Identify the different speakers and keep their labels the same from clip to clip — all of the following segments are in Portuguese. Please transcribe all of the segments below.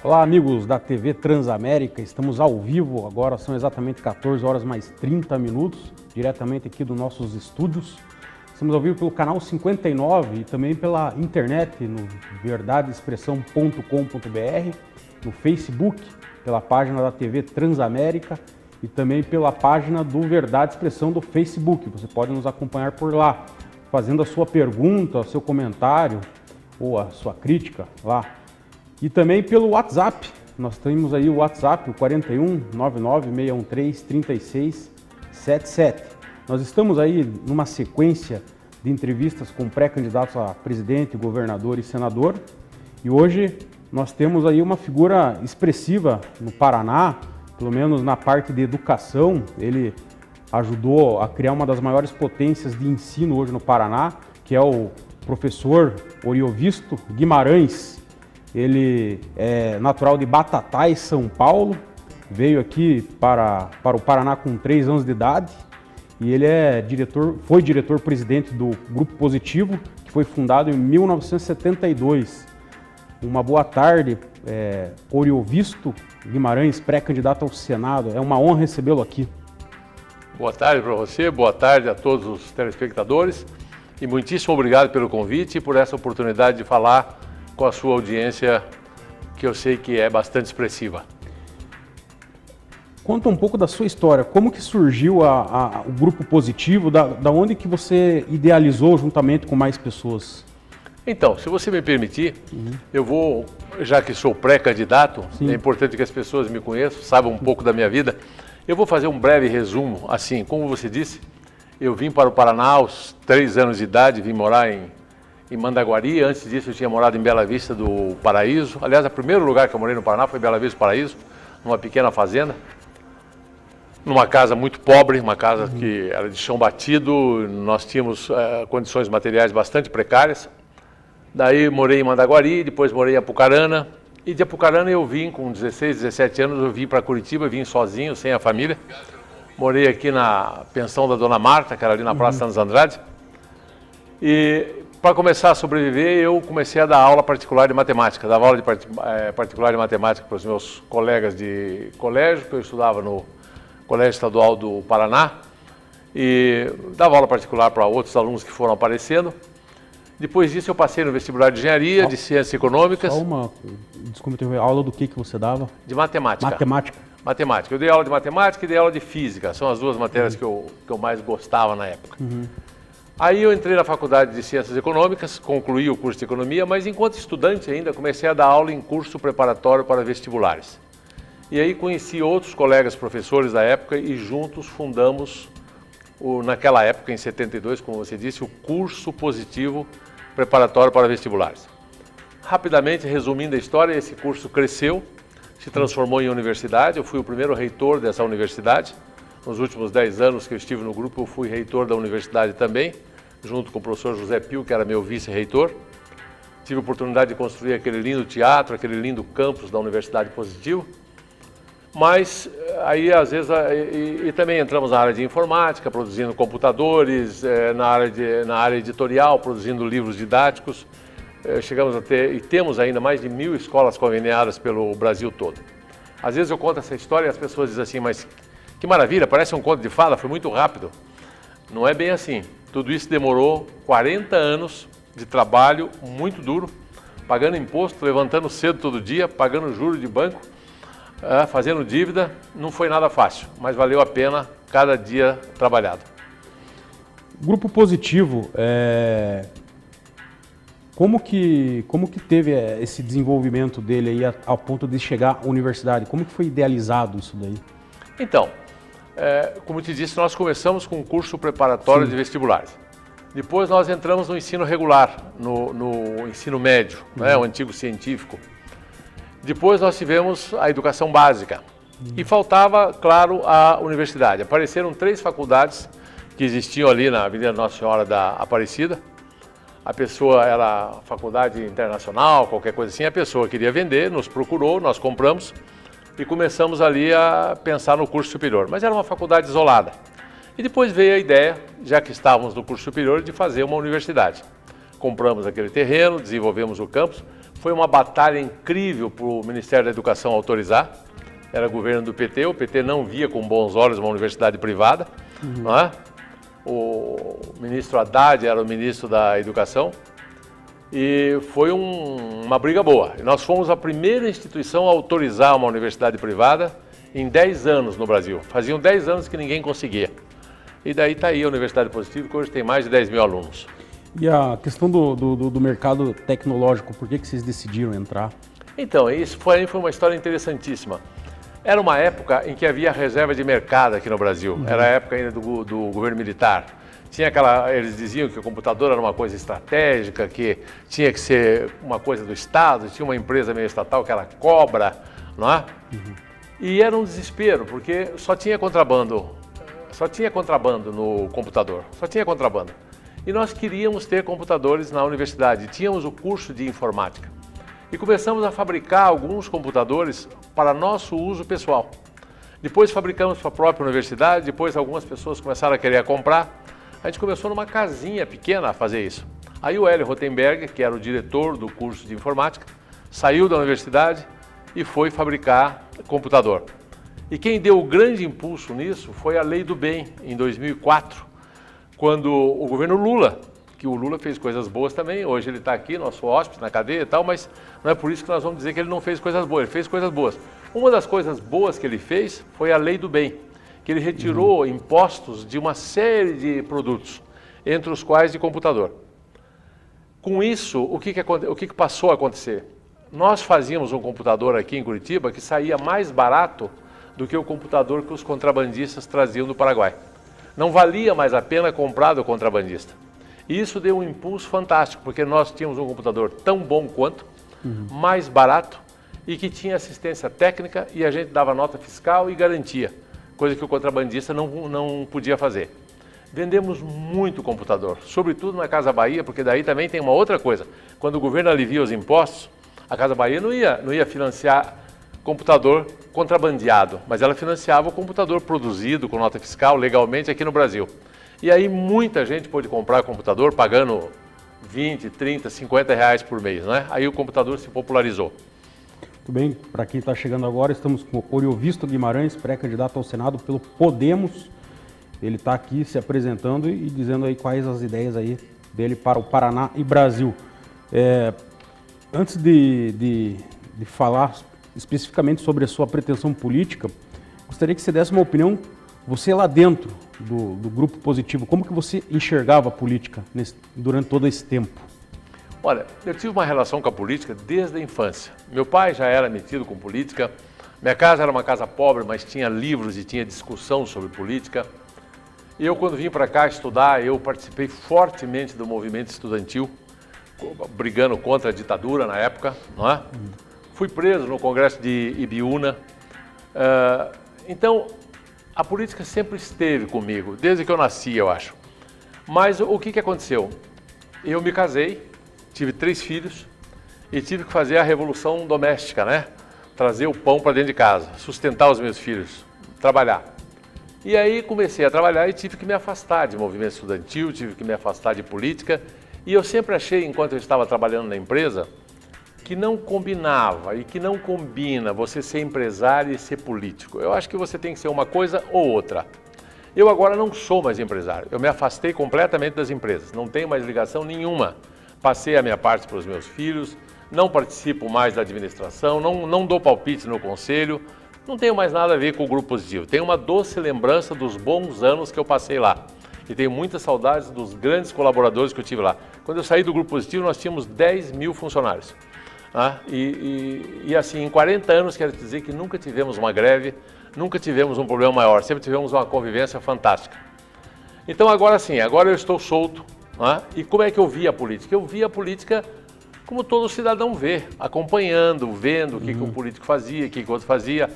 Speaker 1: Olá, amigos da TV Transamérica, estamos ao vivo, agora são exatamente 14 horas mais 30 minutos, diretamente aqui dos nossos estúdios. Estamos ao vivo pelo canal 59 e também pela internet no verdadeexpressão.com.br, no Facebook, pela página da TV Transamérica e também pela página do Verdade Expressão do Facebook. Você pode nos acompanhar por lá, fazendo a sua pergunta, o seu comentário ou a sua crítica lá. E também pelo WhatsApp, nós temos aí o WhatsApp, o 41 99 613 3677. Nós estamos aí numa sequência de entrevistas com pré-candidatos a presidente, governador e senador. E hoje nós temos aí uma figura expressiva no Paraná, pelo menos na parte de educação. Ele ajudou a criar uma das maiores potências de ensino hoje no Paraná, que é o professor Oriovisto Guimarães. Ele é natural de Batatais, São Paulo, veio aqui para o Paraná com 3 anos de idade e ele foi diretor-presidente do Grupo Positivo, que foi fundado em 1972. Uma boa tarde, Oriovisto Guimarães, pré-candidato ao Senado. É uma honra recebê-lo aqui.
Speaker 2: Boa tarde para você, boa tarde a todos os telespectadores e muitíssimo obrigado pelo convite e por essa oportunidade de falar com a sua audiência, que eu sei que é bastante expressiva.
Speaker 1: Conta um pouco da sua história, como que surgiu o Grupo Positivo, da onde que você idealizou juntamente com mais pessoas?
Speaker 2: Então, se você me permitir, eu vou, já que sou pré-candidato, é importante que as pessoas me conheçam, saibam um pouco da minha vida, eu vou fazer um breve resumo, assim, como você disse, eu vim para o Paraná aos 3 anos de idade, vim morar em Mandaguari. Antes disso eu tinha morado em Bela Vista do Paraíso. Aliás, o primeiro lugar que eu morei no Paraná foi Bela Vista do Paraíso, numa pequena fazenda, numa casa muito pobre, uma casa que era de chão batido, nós tínhamos condições materiais bastante precárias. Daí morei em Mandaguari, depois morei em Apucarana, e de Apucarana eu vim com 16, 17 anos, eu vim para Curitiba, vim sozinho, sem a família. Morei aqui na pensão da Dona Marta, que era ali na Praça Santos Andrade. E para começar a sobreviver, eu comecei a dar aula particular de matemática. Dava aula de particular de matemática para os meus colegas de colégio, que eu estudava no Colégio Estadual do Paraná. E dava aula particular para outros alunos que foram aparecendo. Depois disso, eu passei no vestibular de engenharia, de ciências econômicas.
Speaker 1: Desculpa, aula do que você dava?
Speaker 2: De matemática.
Speaker 1: Matemática.
Speaker 2: Matemática. Eu dei aula de matemática e dei aula de física. São as duas matérias que eu mais gostava na época. Aí eu entrei na Faculdade de Ciências Econômicas, concluí o curso de Economia, mas enquanto estudante ainda comecei a dar aula em curso preparatório para vestibulares. E aí conheci outros colegas professores da época e juntos fundamos, naquela época, em 72, como você disse, o curso positivo preparatório para vestibulares. Rapidamente, resumindo a história, esse curso cresceu, se transformou em universidade. Eu fui o primeiro reitor dessa universidade. Nos últimos 10 anos que eu estive no grupo, eu fui reitor da universidade também, junto com o professor José Pio, que era meu vice-reitor. Tive a oportunidade de construir aquele lindo teatro, aquele lindo campus da Universidade Positivo. Mas aí, às vezes, e também entramos na área de informática, produzindo computadores, na área editorial, produzindo livros didáticos. Chegamos a ter, e temos ainda mais de 1000 escolas conveniadas pelo Brasil todo. Às vezes eu conto essa história e as pessoas dizem assim, mas que maravilha, parece um conto de fada, foi muito rápido. Não é bem assim. Tudo isso demorou 40 anos de trabalho muito duro, pagando imposto, levantando cedo todo dia, pagando juros de banco, fazendo dívida. Não foi nada fácil, mas valeu a pena cada dia trabalhado.
Speaker 1: Grupo Positivo, como que teve esse desenvolvimento dele aí ao ponto de chegar à universidade? Como que foi idealizado isso daí?
Speaker 2: Então, como te disse, nós começamos com um curso preparatório de vestibulares. Depois nós entramos no ensino regular, no ensino médio, o antigo científico. Depois nós tivemos a educação básica. E faltava, claro, a universidade. Apareceram 3 faculdades que existiam ali na Avenida Nossa Senhora da Aparecida. A pessoa era faculdade internacional, qualquer coisa assim. A pessoa queria vender, nos procurou, nós compramos. E começamos ali a pensar no curso superior, mas era uma faculdade isolada. E depois veio a ideia, já que estávamos no curso superior, de fazer uma universidade. Compramos aquele terreno, desenvolvemos o campus, Foi uma batalha incrível para o Ministério da Educação autorizar. Era governo do PT, o PT não via com bons olhos uma universidade privada. Não é? O ministro Haddad era o ministro da Educação. E foi uma briga boa. E nós fomos a primeira instituição a autorizar uma universidade privada em 10 anos no Brasil. Faziam 10 anos que ninguém conseguia. E daí está aí a Universidade Positivo, que hoje tem mais de 10 mil alunos.
Speaker 1: E a questão do mercado tecnológico, por que vocês decidiram entrar?
Speaker 2: Então, isso foi uma história interessantíssima. Era uma época em que havia reserva de mercado aqui no Brasil. Era a época ainda do governo militar. Tinha eles diziam que o computador era uma coisa estratégica, que tinha que ser uma coisa do Estado, tinha uma empresa meio estatal que era Cobra, não é? E era um desespero, porque só tinha contrabando no computador, só tinha contrabando. E nós queríamos ter computadores na universidade, tínhamos o curso de informática. E começamos a fabricar alguns computadores para nosso uso pessoal. Depois fabricamos para a própria universidade, depois algumas pessoas começaram a querer comprar. A gente começou numa casinha pequena a fazer isso. Aí o Hélio Rotenberg, que era o diretor do curso de informática, saiu da universidade e foi fabricar computador. E quem deu o grande impulso nisso foi a Lei do Bem, em 2004, quando o governo Lula, que o Lula fez coisas boas também, hoje ele está aqui, nosso hóspede, na cadeia e tal, mas não é por isso que nós vamos dizer que ele não fez coisas boas, ele fez coisas boas. Uma das coisas boas que ele fez foi a Lei do Bem, que ele retirou impostos de uma série de produtos, entre os quais de computador. Com isso, o que passou a acontecer? Nós fazíamos um computador aqui em Curitiba que saía mais barato do que o computador que os contrabandistas traziam do Paraguai. Não valia mais a pena comprar do contrabandista. E isso deu um impulso fantástico, porque nós tínhamos um computador tão bom quanto, mais barato, e que tinha assistência técnica e a gente dava nota fiscal e garantia, coisa que o contrabandista não podia fazer. Vendemos muito computador, sobretudo na Casa Bahia, porque daí também tem uma outra coisa. Quando o governo alivia os impostos, a Casa Bahia não ia financiar computador contrabandeado, mas ela financiava o computador produzido com nota fiscal legalmente aqui no Brasil. E aí muita gente pôde comprar computador pagando 20, 30, 50 reais por mês, né? Aí o computador se popularizou.
Speaker 1: Muito bem, para quem está chegando agora, estamos com o Oriovisto Guimarães, pré-candidato ao Senado pelo Podemos. Ele está aqui se apresentando e dizendo aí quais as ideias aí dele para o Paraná e Brasil. Antes de falar especificamente sobre a sua pretensão política, gostaria que você desse uma opinião, você lá dentro do Grupo Positivo, como que você enxergava a política durante todo esse tempo?
Speaker 2: Olha, eu tive uma relação com a política desde a infância. Meu pai já era metido com política, minha casa era uma casa pobre, mas tinha livros e tinha discussão sobre política. Eu, quando vim para cá estudar, eu participei fortemente do movimento estudantil, brigando contra a ditadura na época, não é? Fui preso no Congresso de Ibiúna. Então, a política sempre esteve comigo, desde que eu nasci, eu acho. Mas o que aconteceu? Eu me casei, tive 3 filhos e tive que fazer a revolução doméstica, né? Trazer o pão para dentro de casa, sustentar os meus filhos, trabalhar. E aí comecei a trabalhar e tive que me afastar de movimento estudantil, tive que me afastar de política. E eu sempre achei, enquanto eu estava trabalhando na empresa, que não combinava e que não combina você ser empresário e ser político. Eu acho que você tem que ser uma coisa ou outra. Eu agora não sou mais empresário, eu me afastei completamente das empresas, não tenho mais ligação nenhuma. Passei a minha parte para os meus filhos, não participo mais da administração, não dou palpite no conselho, não tenho mais nada a ver com o Grupo Positivo. Tenho uma doce lembrança dos bons anos que eu passei lá. E tenho muitas saudades dos grandes colaboradores que eu tive lá. Quando eu saí do Grupo Positivo, nós tínhamos 10 mil funcionários. E assim, em 40 anos, quero dizer que nunca tivemos uma greve, nunca tivemos um problema maior, sempre tivemos uma convivência fantástica. Então agora sim, agora eu estou solto. E como é que eu via a política? Eu via a política como todo cidadão vê, acompanhando, vendo o que um político fazia, o que o outro fazia.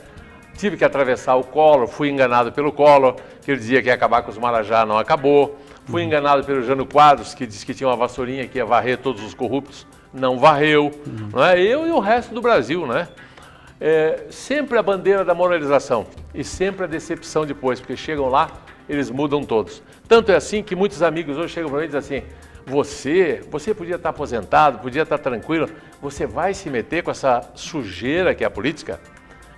Speaker 2: Tive que atravessar o Collor, fui enganado pelo Collor, que ele dizia que ia acabar com os Marajá, não acabou. Fui enganado pelo Jânio Quadros, que disse que tinha uma vassourinha que ia varrer todos os corruptos, não varreu. Não é? Eu e o resto do Brasil, né? Sempre a bandeira da moralização e sempre a decepção depois, porque chegam lá, eles mudam todos. Tanto é assim que muitos amigos hoje chegam para mim e dizem assim: você podia estar aposentado, podia estar tranquilo, você vai se meter com essa sujeira que é a política?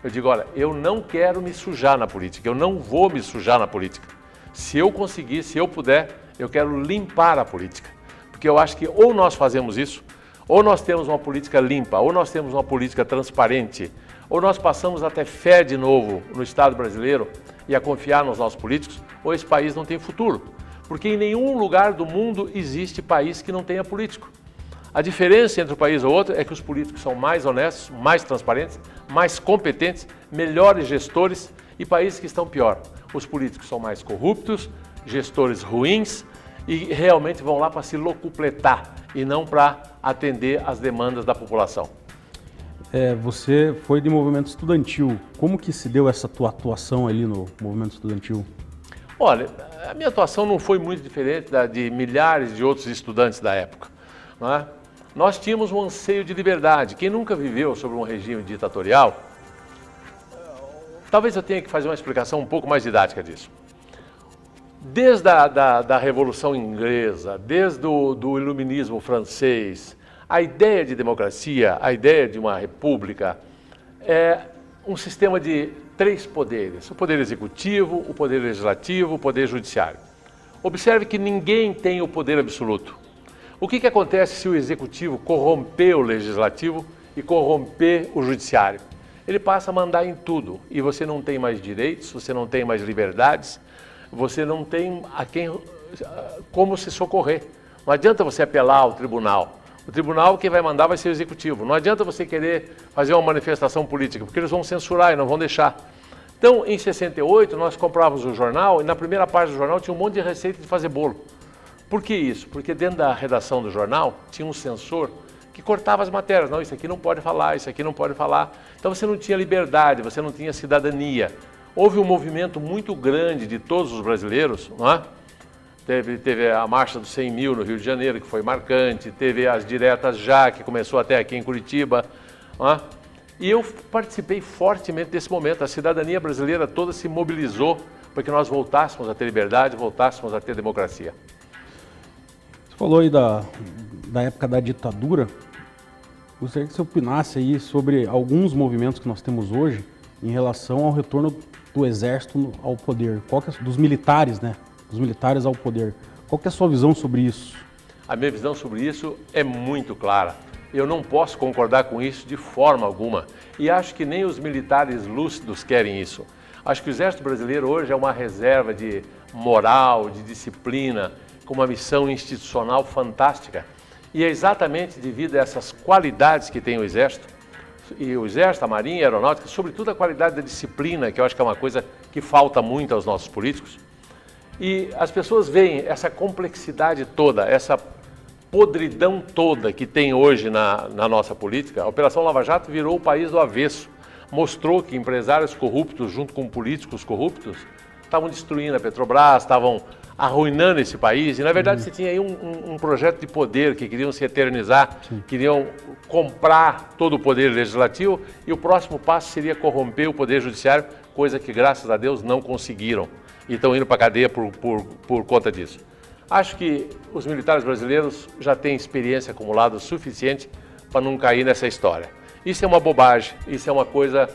Speaker 2: Eu digo, olha, eu não quero me sujar na política, eu não vou me sujar na política. Se eu conseguir, se eu puder, eu quero limpar a política. Porque eu acho que ou nós fazemos isso, ou nós temos uma política limpa, ou nós temos uma política transparente, ou nós passamos até fé de novo no Estado brasileiro e a confiar nos nossos políticos, ou esse país não tem futuro. Porque em nenhum lugar do mundo existe país que não tenha político. A diferença entre um país e outro é que os políticos são mais honestos, mais transparentes, mais competentes, melhores gestores, e países que estão pior. Os políticos são mais corruptos, gestores ruins e realmente vão lá para se locupletar e não para atender às demandas da população.
Speaker 1: Você foi de movimento estudantil. Como que se deu essa tua atuação ali no movimento estudantil?
Speaker 2: Olha, a minha atuação não foi muito diferente da de milhares de outros estudantes da época, não é? Nós tínhamos um anseio de liberdade. Quem nunca viveu sob um regime ditatorial, talvez eu tenha que fazer uma explicação um pouco mais didática disso. Desde da Revolução Inglesa, desde do Iluminismo francês, a ideia de democracia, a ideia de uma república é um sistema de 3 poderes: o poder executivo, o poder legislativo, o poder judiciário. Observe que ninguém tem o poder absoluto. O que acontece se o executivo corromper o legislativo e corromper o judiciário? Ele passa a mandar em tudo e você não tem mais direitos, você não tem mais liberdades, você não tem como se socorrer. Não adianta você apelar ao tribunal. O tribunal quem vai mandar vai ser o executivo. Não adianta você querer fazer uma manifestação política, porque eles vão censurar e não vão deixar. Então, em 68, nós comprávamos o jornal e na primeira página do jornal tinha um monte de receita de fazer bolo. Por que isso? Porque dentro da redação do jornal tinha um censor que cortava as matérias. Não, isso aqui não pode falar, isso aqui não pode falar. Então você não tinha liberdade, você não tinha cidadania. Houve um movimento muito grande de todos os brasileiros, não é? Teve a Marcha dos 100 mil no Rio de Janeiro, que foi marcante, teve as diretas já, que começou até aqui em Curitiba, não é? E eu participei fortemente desse momento. A cidadania brasileira toda se mobilizou para que nós voltássemos a ter liberdade, voltássemos a ter democracia.
Speaker 1: Você falou aí da época da ditadura. Gostaria que você opinasse aí sobre alguns movimentos que nós temos hoje em relação ao retorno do exército ao poder, dos militares, né? Dos militares ao poder. Qual que é a sua visão sobre isso?
Speaker 2: A minha visão sobre isso é muito clara. Eu não posso concordar com isso de forma alguma. E acho que nem os militares lúcidos querem isso. Acho que o exército brasileiro hoje é uma reserva de moral, de disciplina, com uma missão institucional fantástica. E é exatamente devido a essas qualidades que tem o Exército, e o Exército, a Marinha, a Aeronáutica, sobretudo a qualidade da disciplina, que eu acho que é uma coisa que falta muito aos nossos políticos. E as pessoas veem essa complexidade toda, essa podridão toda que tem hoje na nossa política. A Operação Lava Jato virou o país do avesso. Mostrou que empresários corruptos, junto com políticos corruptos, estavam destruindo a Petrobras, estavam arruinando esse país, e na verdade você tinha aí um projeto de poder que queriam se eternizar, queriam comprar todo o poder legislativo, e o próximo passo seria corromper o poder judiciário, coisa que graças a Deus não conseguiram, e estão indo para a cadeia por conta disso. Acho que os militares brasileiros já têm experiência acumulada suficiente para não cair nessa história. Isso é uma bobagem, isso é uma coisa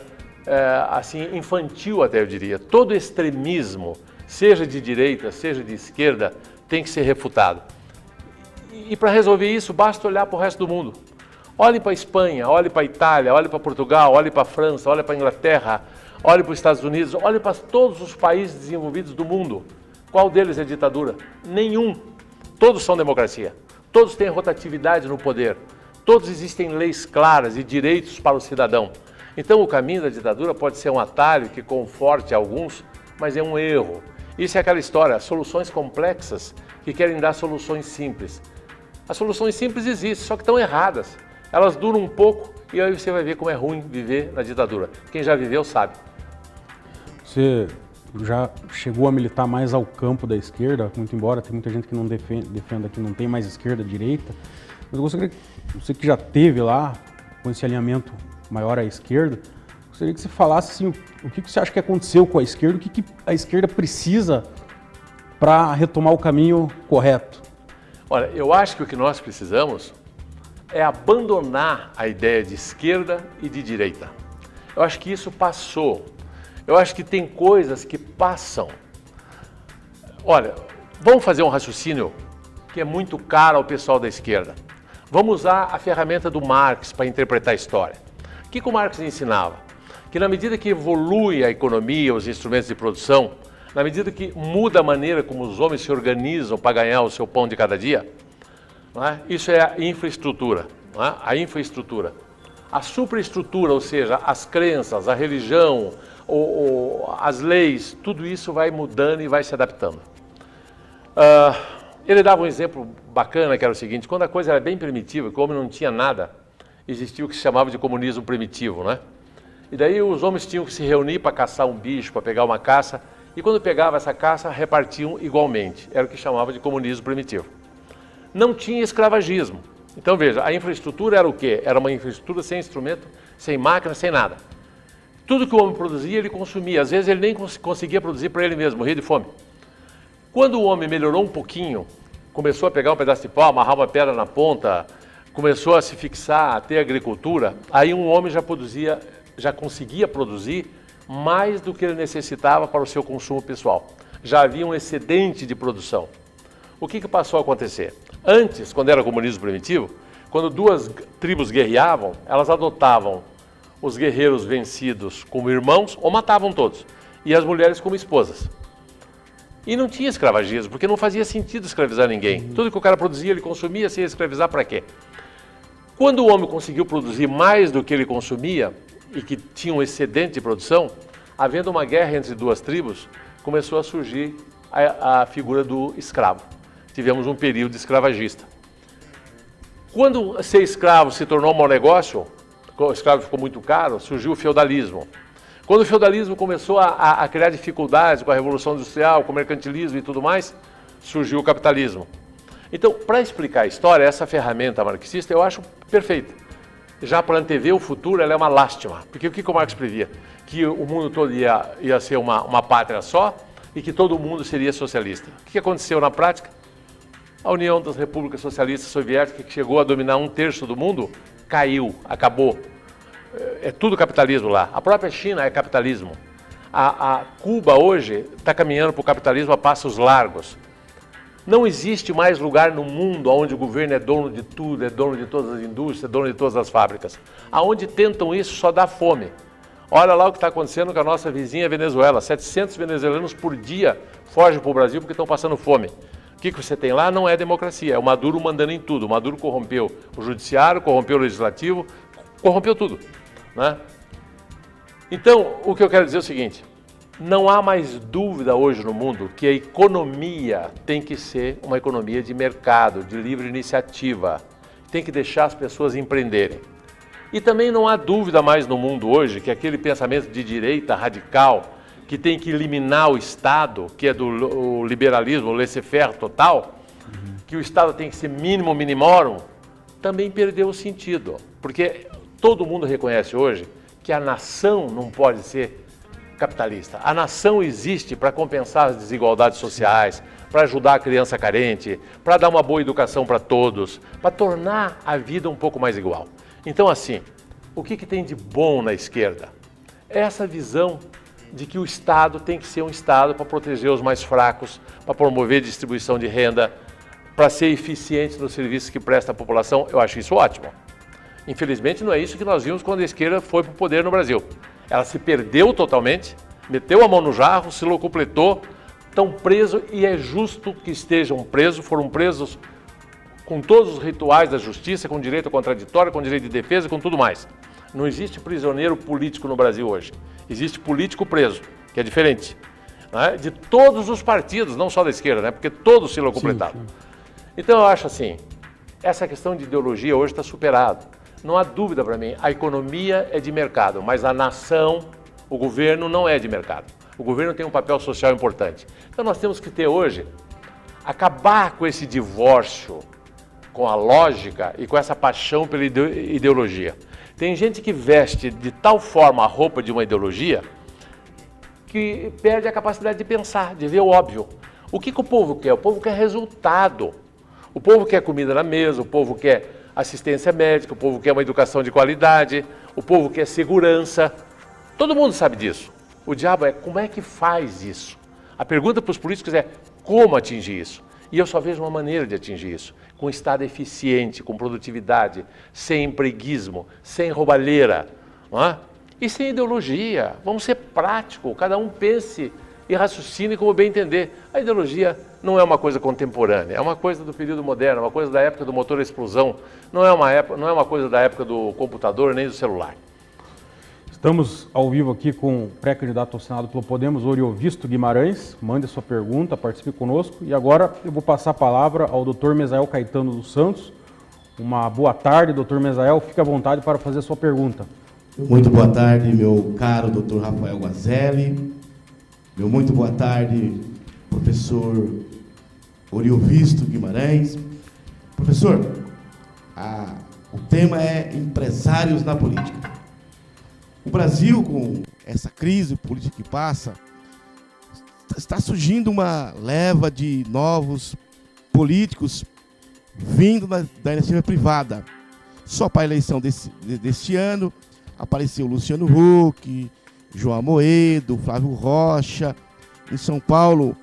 Speaker 2: assim infantil até eu diria. Todo extremismo, seja de direita, seja de esquerda, tem que ser refutado. E para resolver isso, basta olhar para o resto do mundo. Olhe para a Espanha, olhe para a Itália, olhe para Portugal, olhe para a França, olhe para a Inglaterra, olhe para os Estados Unidos, olhe para todos os países desenvolvidos do mundo. Qual deles é ditadura? Nenhum. Todos são democracia. Todos têm rotatividade no poder. Todos existem leis claras e direitos para o cidadão. Então o caminho da ditadura pode ser um atalho que conforte alguns, mas é um erro. Isso é aquela história, soluções complexas que querem dar soluções simples. As soluções simples existem, só que estão erradas. Elas duram um pouco e aí você vai ver como é ruim viver na ditadura. Quem já viveu sabe.
Speaker 1: Você já chegou a militar mais ao campo da esquerda, muito embora tem muita gente que não defenda que não tem mais esquerda, direita. Mas eu gostaria que você que já teve lá, com esse alinhamento maior à esquerda, gostaria que você falasse assim, o que você acha que aconteceu com a esquerda, o que a esquerda precisa para retomar o caminho correto?
Speaker 2: Olha, eu acho que o que nós precisamos é abandonar a ideia de esquerda e de direita. Eu acho que isso passou. Eu acho que tem coisas que passam. Olha, vamos fazer um raciocínio que é muito caro ao pessoal da esquerda. Vamos usar a ferramenta do Marx para interpretar a história. O que o Marx ensinava? Que na medida que evolui a economia, os instrumentos de produção, na medida que muda a maneira como os homens se organizam para ganhar o seu pão de cada dia, não é? Isso é a infraestrutura, não é? A infraestrutura. A superestrutura, ou seja, as crenças, a religião, as leis, tudo isso vai mudando e vai se adaptando. Ele dava um exemplo bacana, que era o seguinte: quando a coisa era bem primitiva, que o homem não tinha nada, existia o que se chamava de comunismo primitivo, né? E daí os homens tinham que se reunir para caçar um bicho, para pegar uma caça, e quando pegava essa caça, repartiam igualmente. Era o que chamava de comunismo primitivo. Não tinha escravagismo. Então veja, a infraestrutura era o quê? Era uma infraestrutura sem instrumento, sem máquina, sem nada. Tudo que o homem produzia, ele consumia. Às vezes ele nem conseguia produzir para ele mesmo, morria de fome. Quando o homem melhorou um pouquinho, começou a pegar um pedaço de pau, amarrar uma pedra na ponta, começou a se fixar, a ter agricultura, aí um homem já conseguia produzir mais do que ele necessitava para o seu consumo pessoal. Já havia um excedente de produção. O que passou a acontecer? Antes, quando era comunismo primitivo, quando duas tribos guerreavam, elas adotavam os guerreiros vencidos como irmãos ou matavam todos, e as mulheres como esposas. E não tinha escravagismo, porque não fazia sentido escravizar ninguém. Tudo que o cara produzia, ele consumia, se ia escravizar para quê? Quando o homem conseguiu produzir mais do que ele consumia, e que tinha um excedente de produção, havendo uma guerra entre duas tribos, começou a surgir a figura do escravo. Tivemos um período escravagista. Quando ser escravo se tornou um mau negócio, o escravo ficou muito caro, surgiu o feudalismo. Quando o feudalismo começou a criar dificuldades com a Revolução Industrial, com o mercantilismo e tudo mais, surgiu o capitalismo. Então, para explicar a história, essa ferramenta marxista eu acho perfeita. Já para antever o futuro, ela é uma lástima. Porque o que o Marx previa? Que o mundo todo ia ser uma pátria só e que todo mundo seria socialista. O que aconteceu na prática? A União das Repúblicas Socialistas Soviéticas, que chegou a dominar 1/3 do mundo, caiu, acabou. É tudo capitalismo lá. A própria China é capitalismo. A Cuba hoje está caminhando para o capitalismo a passos largos. Não existe mais lugar no mundo onde o governo é dono de tudo, é dono de todas as indústrias, é dono de todas as fábricas. Aonde tentam isso só dá fome. Olha lá o que está acontecendo com a nossa vizinha Venezuela. 700 venezuelanos por dia fogem para o Brasil porque estão passando fome. O que você tem lá não é democracia, é o Maduro mandando em tudo. O Maduro corrompeu o judiciário, corrompeu o legislativo, corrompeu tudo, né? Então, o que eu quero dizer é o seguinte: não há mais dúvida hoje no mundo que a economia tem que ser uma economia de mercado, de livre iniciativa. Tem que deixar as pessoas empreenderem. E também não há dúvida mais no mundo hoje que aquele pensamento de direita radical, que tem que eliminar o Estado, que é do liberalismo, o laissez-faire total, que o Estado tem que ser mínimo minimorum, também perdeu o sentido. Porque todo mundo reconhece hoje que a nação não pode ser capitalista. A nação existe para compensar as desigualdades sociais, para ajudar a criança carente, para dar uma boa educação para todos, para tornar a vida um pouco mais igual. Então, assim, o que tem de bom na esquerda? É essa visão de que o Estado tem que ser um Estado para proteger os mais fracos, para promover distribuição de renda, para ser eficiente nos serviços que presta à população. Eu acho isso ótimo. Infelizmente, não é isso que nós vimos quando a esquerda foi para o poder no Brasil. Ela se perdeu totalmente, meteu a mão no jarro, se locupletou, estão presos, e é justo que estejam presos, foram presos com todos os rituais da justiça, com direito contraditório, com direito de defesa, com tudo mais. Não existe prisioneiro político no Brasil hoje. Existe político preso, que é diferente, né? De todos os partidos, não só da esquerda, né? Porque todos se locupletaram. Então eu acho assim, essa questão de ideologia hoje está superada. Não há dúvida para mim, a economia é de mercado, mas a nação, o governo não é de mercado. O governo tem um papel social importante. Então nós temos que ter hoje, acabar com esse divórcio, com a lógica e com essa paixão pela ideologia. Tem gente que veste de tal forma a roupa de uma ideologia que perde a capacidade de pensar, de ver o óbvio. O que o povo quer? O povo quer resultado. O povo quer comida na mesa, o povo quer assistência médica, o povo quer uma educação de qualidade, o povo quer segurança. Todo mundo sabe disso. O diabo é como é que faz isso? A pergunta para os políticos é como atingir isso? E eu só vejo uma maneira de atingir isso, com Estado eficiente, com produtividade, sem empreguismo, sem roubalheira, não é? E sem ideologia. Vamos ser práticos, cada um pense e raciocine como bem entender. A ideologia não é uma coisa contemporânea, é uma coisa do período moderno, é uma coisa da época do motor a explosão, não é uma coisa da época do computador nem do celular.
Speaker 1: Estamos ao vivo aqui com o pré-candidato ao Senado pelo Podemos, Oriovisto Guimarães. Mande a sua pergunta, participe conosco. E agora eu vou passar a palavra ao Dr. Mesael Caetano dos Santos. Uma boa tarde, Dr. Mesael. Fique à vontade para fazer a sua pergunta.
Speaker 3: Muito boa tarde, meu caro Dr. Rafael Guazelli. Meu muito boa tarde, professor Oriovisto Guimarães. Professor, o tema é empresários na política. O Brasil, com essa crise política que passa, está surgindo uma leva de novos políticos vindo da iniciativa privada. Só para a eleição deste ano, apareceu Luciano Huck, João Amoedo, Flávio Rocha. Em São Paulo,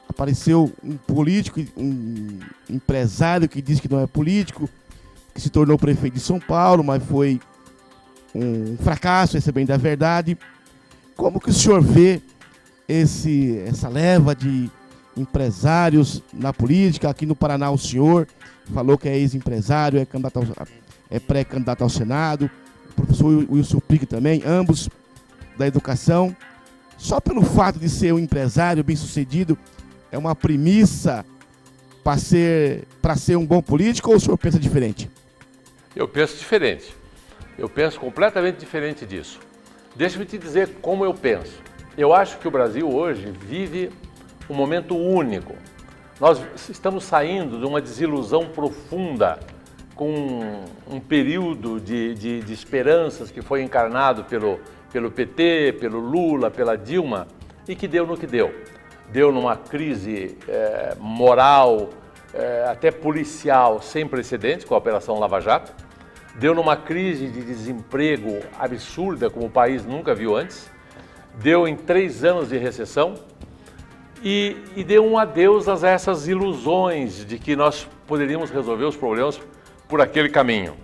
Speaker 3: apareceu um político, um empresário que diz que não é político, que se tornou prefeito de São Paulo, mas foi um fracasso, esse é bem da verdade. Como que o senhor vê essa leva de empresários na política? Aqui no Paraná o senhor falou que é ex-empresário, é pré-candidato ao Senado, o professor Wilson Pique também, ambos da educação. Só pelo fato de ser um empresário bem-sucedido é uma premissa para ser um bom político, ou o senhor pensa diferente?
Speaker 2: Eu penso diferente. Eu penso completamente diferente disso. Deixa-me te dizer como eu penso. Eu acho que o Brasil hoje vive um momento único. Nós estamos saindo de uma desilusão profunda com um período de esperanças que foi encarnado pelo PT, pelo Lula, pela Dilma, e que deu no que deu. Deu numa crise moral, até policial, sem precedentes, com a Operação Lava Jato. Deu numa crise de desemprego absurda, como o país nunca viu antes. Deu em 3 anos de recessão e deu um adeus a essas ilusões de que nós poderíamos resolver os problemas por aquele caminho.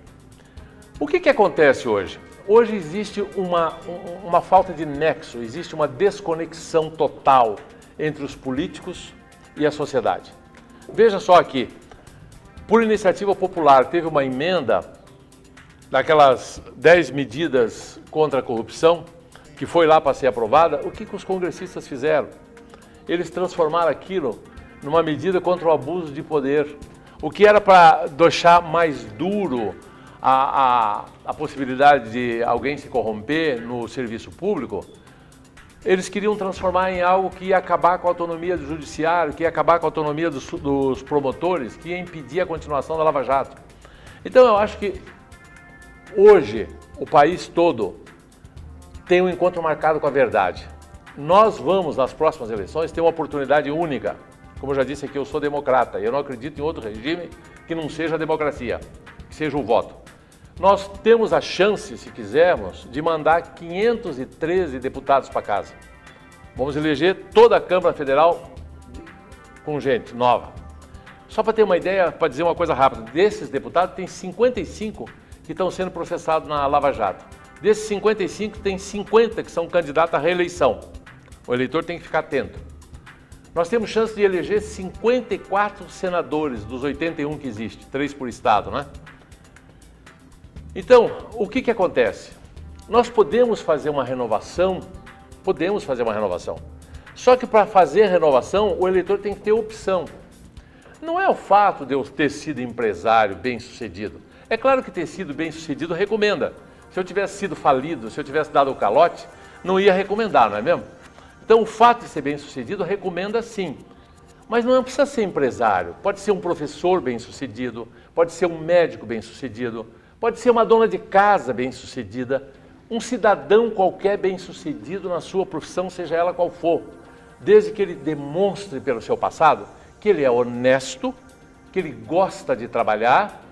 Speaker 2: O que acontece hoje? Hoje existe uma falta de nexo, existe uma desconexão total entre os políticos e a sociedade. Veja só aqui, por iniciativa popular, teve uma emenda daquelas 10 medidas contra a corrupção, que foi lá para ser aprovada. O que os congressistas fizeram? Eles transformaram aquilo numa medida contra o abuso de poder. O que era para deixar mais duro a possibilidade de alguém se corromper no serviço público, eles queriam transformar em algo que ia acabar com a autonomia do judiciário, que ia acabar com a autonomia dos promotores, que ia impedir a continuação da Lava Jato. Então eu acho que hoje, o país todo tem um encontro marcado com a verdade. Nós vamos, nas próximas eleições, ter uma oportunidade única. Como eu já disse aqui, eu sou democrata e eu não acredito em outro regime que não seja a democracia, que seja o voto. Nós temos a chance, se quisermos, de mandar 513 deputados para casa. Vamos eleger toda a Câmara Federal com gente nova. Só para ter uma ideia, para dizer uma coisa rápida, desses deputados tem 55 que estão sendo processados na Lava Jato. Desses 55, tem 50 que são candidatos à reeleição. O eleitor tem que ficar atento. Nós temos chance de eleger 54 senadores dos 81 que existem, 3 por estado, né? Então, o que acontece? Nós podemos fazer uma renovação, Só que para fazer renovação, o eleitor tem que ter opção. Não é o fato de eu ter sido empresário bem-sucedido. É claro que ter sido bem-sucedido recomenda. Se eu tivesse sido falido, se eu tivesse dado o calote, não ia recomendar, não é mesmo? Então, o fato de ser bem-sucedido recomenda sim. Mas não precisa ser empresário. Pode ser um professor bem-sucedido, pode ser um médico bem-sucedido, pode ser uma dona de casa bem-sucedida, um cidadão qualquer bem-sucedido na sua profissão, seja ela qual for, desde que ele demonstre pelo seu passado que ele é honesto, que ele gosta de trabalhar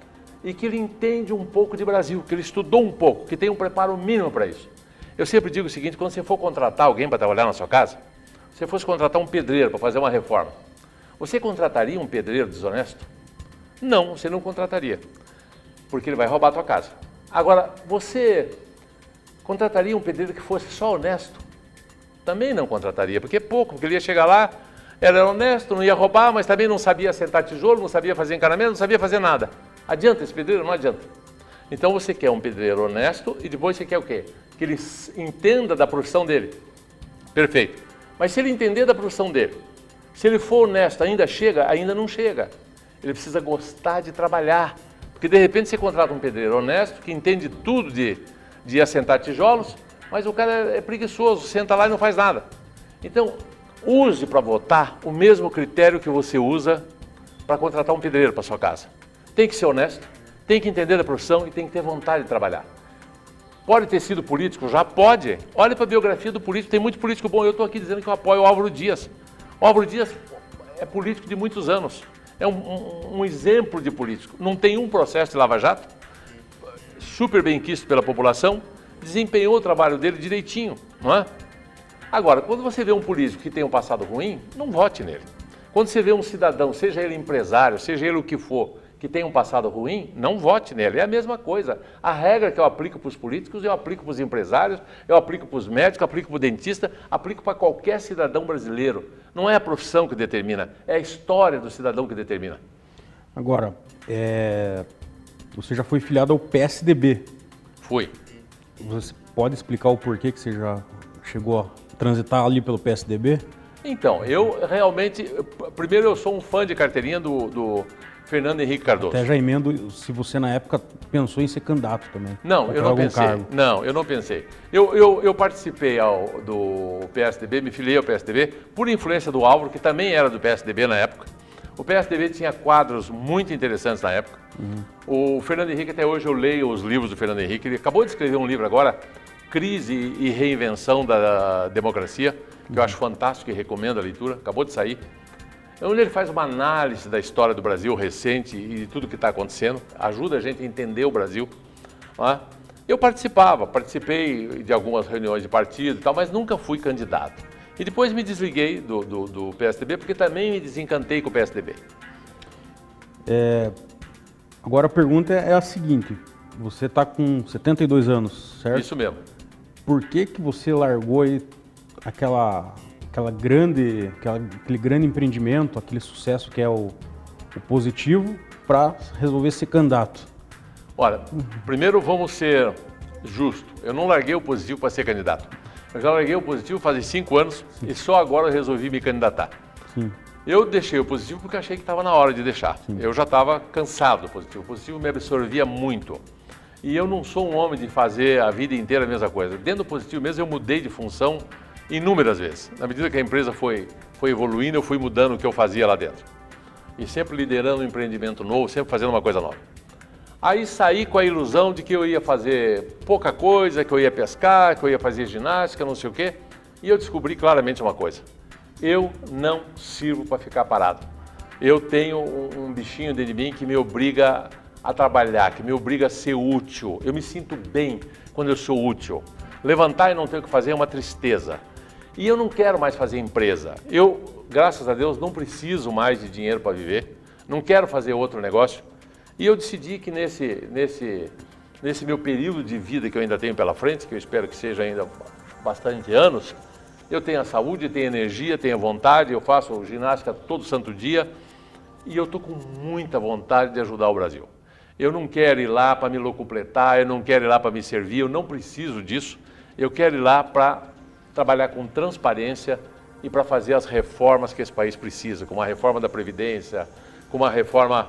Speaker 2: e que ele entende um pouco de Brasil, que ele estudou um pouco, que tem um preparo mínimo para isso. Eu sempre digo o seguinte, quando você for contratar alguém para trabalhar na sua casa, se você fosse contratar um pedreiro para fazer uma reforma, você contrataria um pedreiro desonesto? Não, você não contrataria, porque ele vai roubar a tua casa. Agora, você contrataria um pedreiro que fosse só honesto? Também não contrataria, porque é pouco, porque ele ia chegar lá, era honesto, não ia roubar, mas também não sabia assentar tijolo, não sabia fazer encanamento, não sabia fazer nada. Adianta esse pedreiro? Não adianta. Então você quer um pedreiro honesto e depois você quer o quê? Que ele entenda da profissão dele. Perfeito. Mas se ele entender da profissão dele, se ele for honesto, ainda chega? Ainda não chega. Ele precisa gostar de trabalhar. Porque de repente você contrata um pedreiro honesto, que entende tudo de assentar tijolos, mas o cara é preguiçoso, senta lá e não faz nada. Então, use para votar o mesmo critério que você usa para contratar um pedreiro para sua casa. Tem que ser honesto, tem que entender da profissão e tem que ter vontade de trabalhar. Pode ter sido político? Já pode. Olha para a biografia do político, tem muito político bom. Eu estou aqui dizendo que eu apoio o Álvaro Dias. O Álvaro Dias é político de muitos anos. É um exemplo de político. Não tem um processo de lava-jato, super bem quisto pela população, desempenhou o trabalho dele direitinho, não é? Agora, quando você vê um político que tem um passado ruim, não vote nele. Quando você vê um cidadão, seja ele empresário, seja ele o que for, que tem um passado ruim, não vote nele. É a mesma coisa. A regra que eu aplico para os políticos, eu aplico para os empresários, eu aplico para os médicos, eu aplico para o dentista, aplico para qualquer cidadão brasileiro. Não é a profissão que determina, é a história do cidadão que determina.
Speaker 1: Agora, você já foi filiado ao PSDB.
Speaker 2: Fui.
Speaker 1: Você pode explicar o porquê que você já chegou a transitar ali pelo PSDB?
Speaker 2: Então, eu realmente... Primeiro, eu sou um fã de carteirinha do Fernando Henrique Cardoso.
Speaker 1: Até já emendo se você na época pensou em ser candidato também.
Speaker 2: Não, eu não pensei. Cargo. Não, eu não pensei. Eu participei do PSDB, me filiei ao PSDB por influência do Álvaro, que também era do PSDB na época. O PSDB tinha quadros muito interessantes na época. O Fernando Henrique, até hoje eu leio os livros do Fernando Henrique. Ele acabou de escrever um livro agora, Crise e Reinvenção da Democracia, que eu acho fantástico e recomendo a leitura. Acabou de sair. Onde ele faz uma análise da história do Brasil recente e de tudo que está acontecendo, ajuda a gente a entender o Brasil. Eu participei de algumas reuniões de partido e tal, mas nunca fui candidato. E depois me desliguei do PSDB, porque também me desencantei com o PSDB.
Speaker 1: Agora a pergunta é a seguinte, você está com 72 anos, certo?
Speaker 2: Isso mesmo.
Speaker 1: Por que você largou aí aquele grande empreendimento, aquele sucesso que é o Positivo, para resolver ser candidato?
Speaker 2: Olha, primeiro vamos ser justos. Eu não larguei o Positivo para ser candidato. Eu já larguei o Positivo faz 5 anos. Sim. E só agora eu resolvi me candidatar. Sim. Eu deixei o Positivo porque achei que estava na hora de deixar. Sim. Eu já estava cansado do Positivo. O Positivo me absorvia muito. E eu não sou um homem de fazer a vida inteira a mesma coisa. Dentro do Positivo mesmo eu mudei de função inúmeras vezes. Na medida que a empresa foi evoluindo, eu fui mudando o que eu fazia lá dentro. E sempre liderando um empreendimento novo, sempre fazendo uma coisa nova. Aí saí com a ilusão de que eu ia fazer pouca coisa, que eu ia pescar, que eu ia fazer ginástica, não sei o quê. E eu descobri claramente uma coisa. Eu não sirvo para ficar parado. Eu tenho um bichinho dentro de mim que me obriga a trabalhar, que me obriga a ser útil. Eu me sinto bem quando eu sou útil. Levantar e não ter o que fazer é uma tristeza. E eu não quero mais fazer empresa. Eu, graças a Deus, não preciso mais de dinheiro para viver. Não quero fazer outro negócio. E eu decidi que nesse meu período de vida que eu ainda tenho pela frente, que eu espero que seja ainda bastante anos, eu tenho a saúde, tenho energia, tenho vontade, eu faço ginástica todo santo dia e eu estou com muita vontade de ajudar o Brasil. Eu não quero ir lá para me locupletar, eu não quero ir lá para me servir, eu não preciso disso. Eu quero ir lá para trabalhar com transparência e para fazer as reformas que esse país precisa, como a reforma da Previdência, como a reforma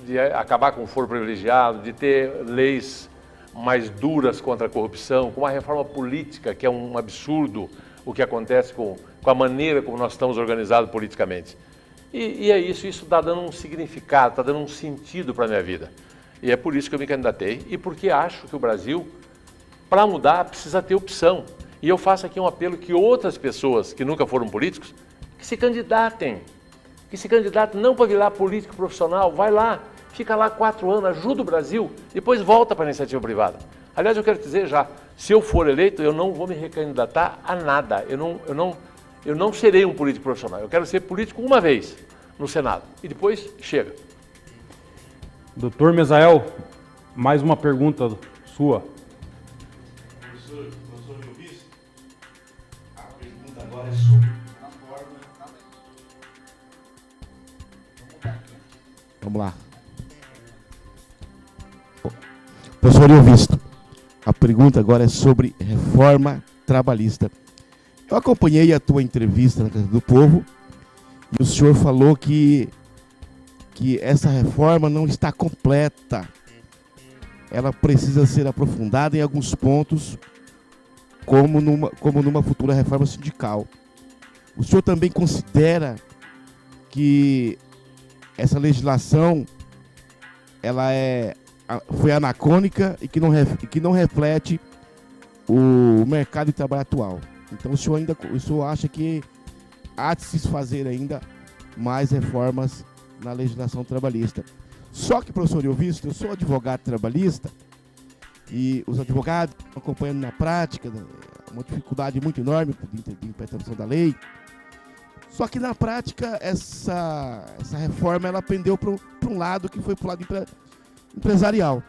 Speaker 2: de acabar com o foro privilegiado, de ter leis mais duras contra a corrupção, com uma reforma política, que é um absurdo o que acontece com a maneira como nós estamos organizados politicamente. E é isso está dando um significado, está dando um sentido para a minha vida. E é por isso que eu me candidatei e porque acho que o Brasil, para mudar, precisa ter opção. E eu faço aqui um apelo que outras pessoas que nunca foram políticos, que se candidatem. que se candidate não para virar político profissional, vai lá, fica lá 4 anos, ajuda o Brasil, depois volta para a iniciativa privada. Aliás, eu quero dizer já, se eu for eleito, eu não vou me recandidatar a nada, eu não serei um político profissional, eu quero ser político uma vez no Senado e depois chega.
Speaker 1: Doutor Mesael, mais uma pergunta sua.
Speaker 3: Professor Luiz, a pergunta agora é sobre a forma. Vamos lá. Professor Ilvisto, a pergunta agora é sobre reforma trabalhista. Eu acompanhei a tua entrevista na Casa do Povo e o senhor falou que essa reforma não está completa. Ela precisa ser aprofundada em alguns pontos, como numa futura reforma sindical. O senhor também considera que essa legislação foi anacrônica e que não reflete o mercado de trabalho atual? Então o senhor acha que há de se fazer ainda mais reformas na legislação trabalhista? Só que, professor Ilvisto, eu sou advogado trabalhista e os advogados acompanhando na prática, uma dificuldade muito enorme de interpretação da lei. Só que na prática essa reforma ela pendeu para um lado que foi para o lado empresarial.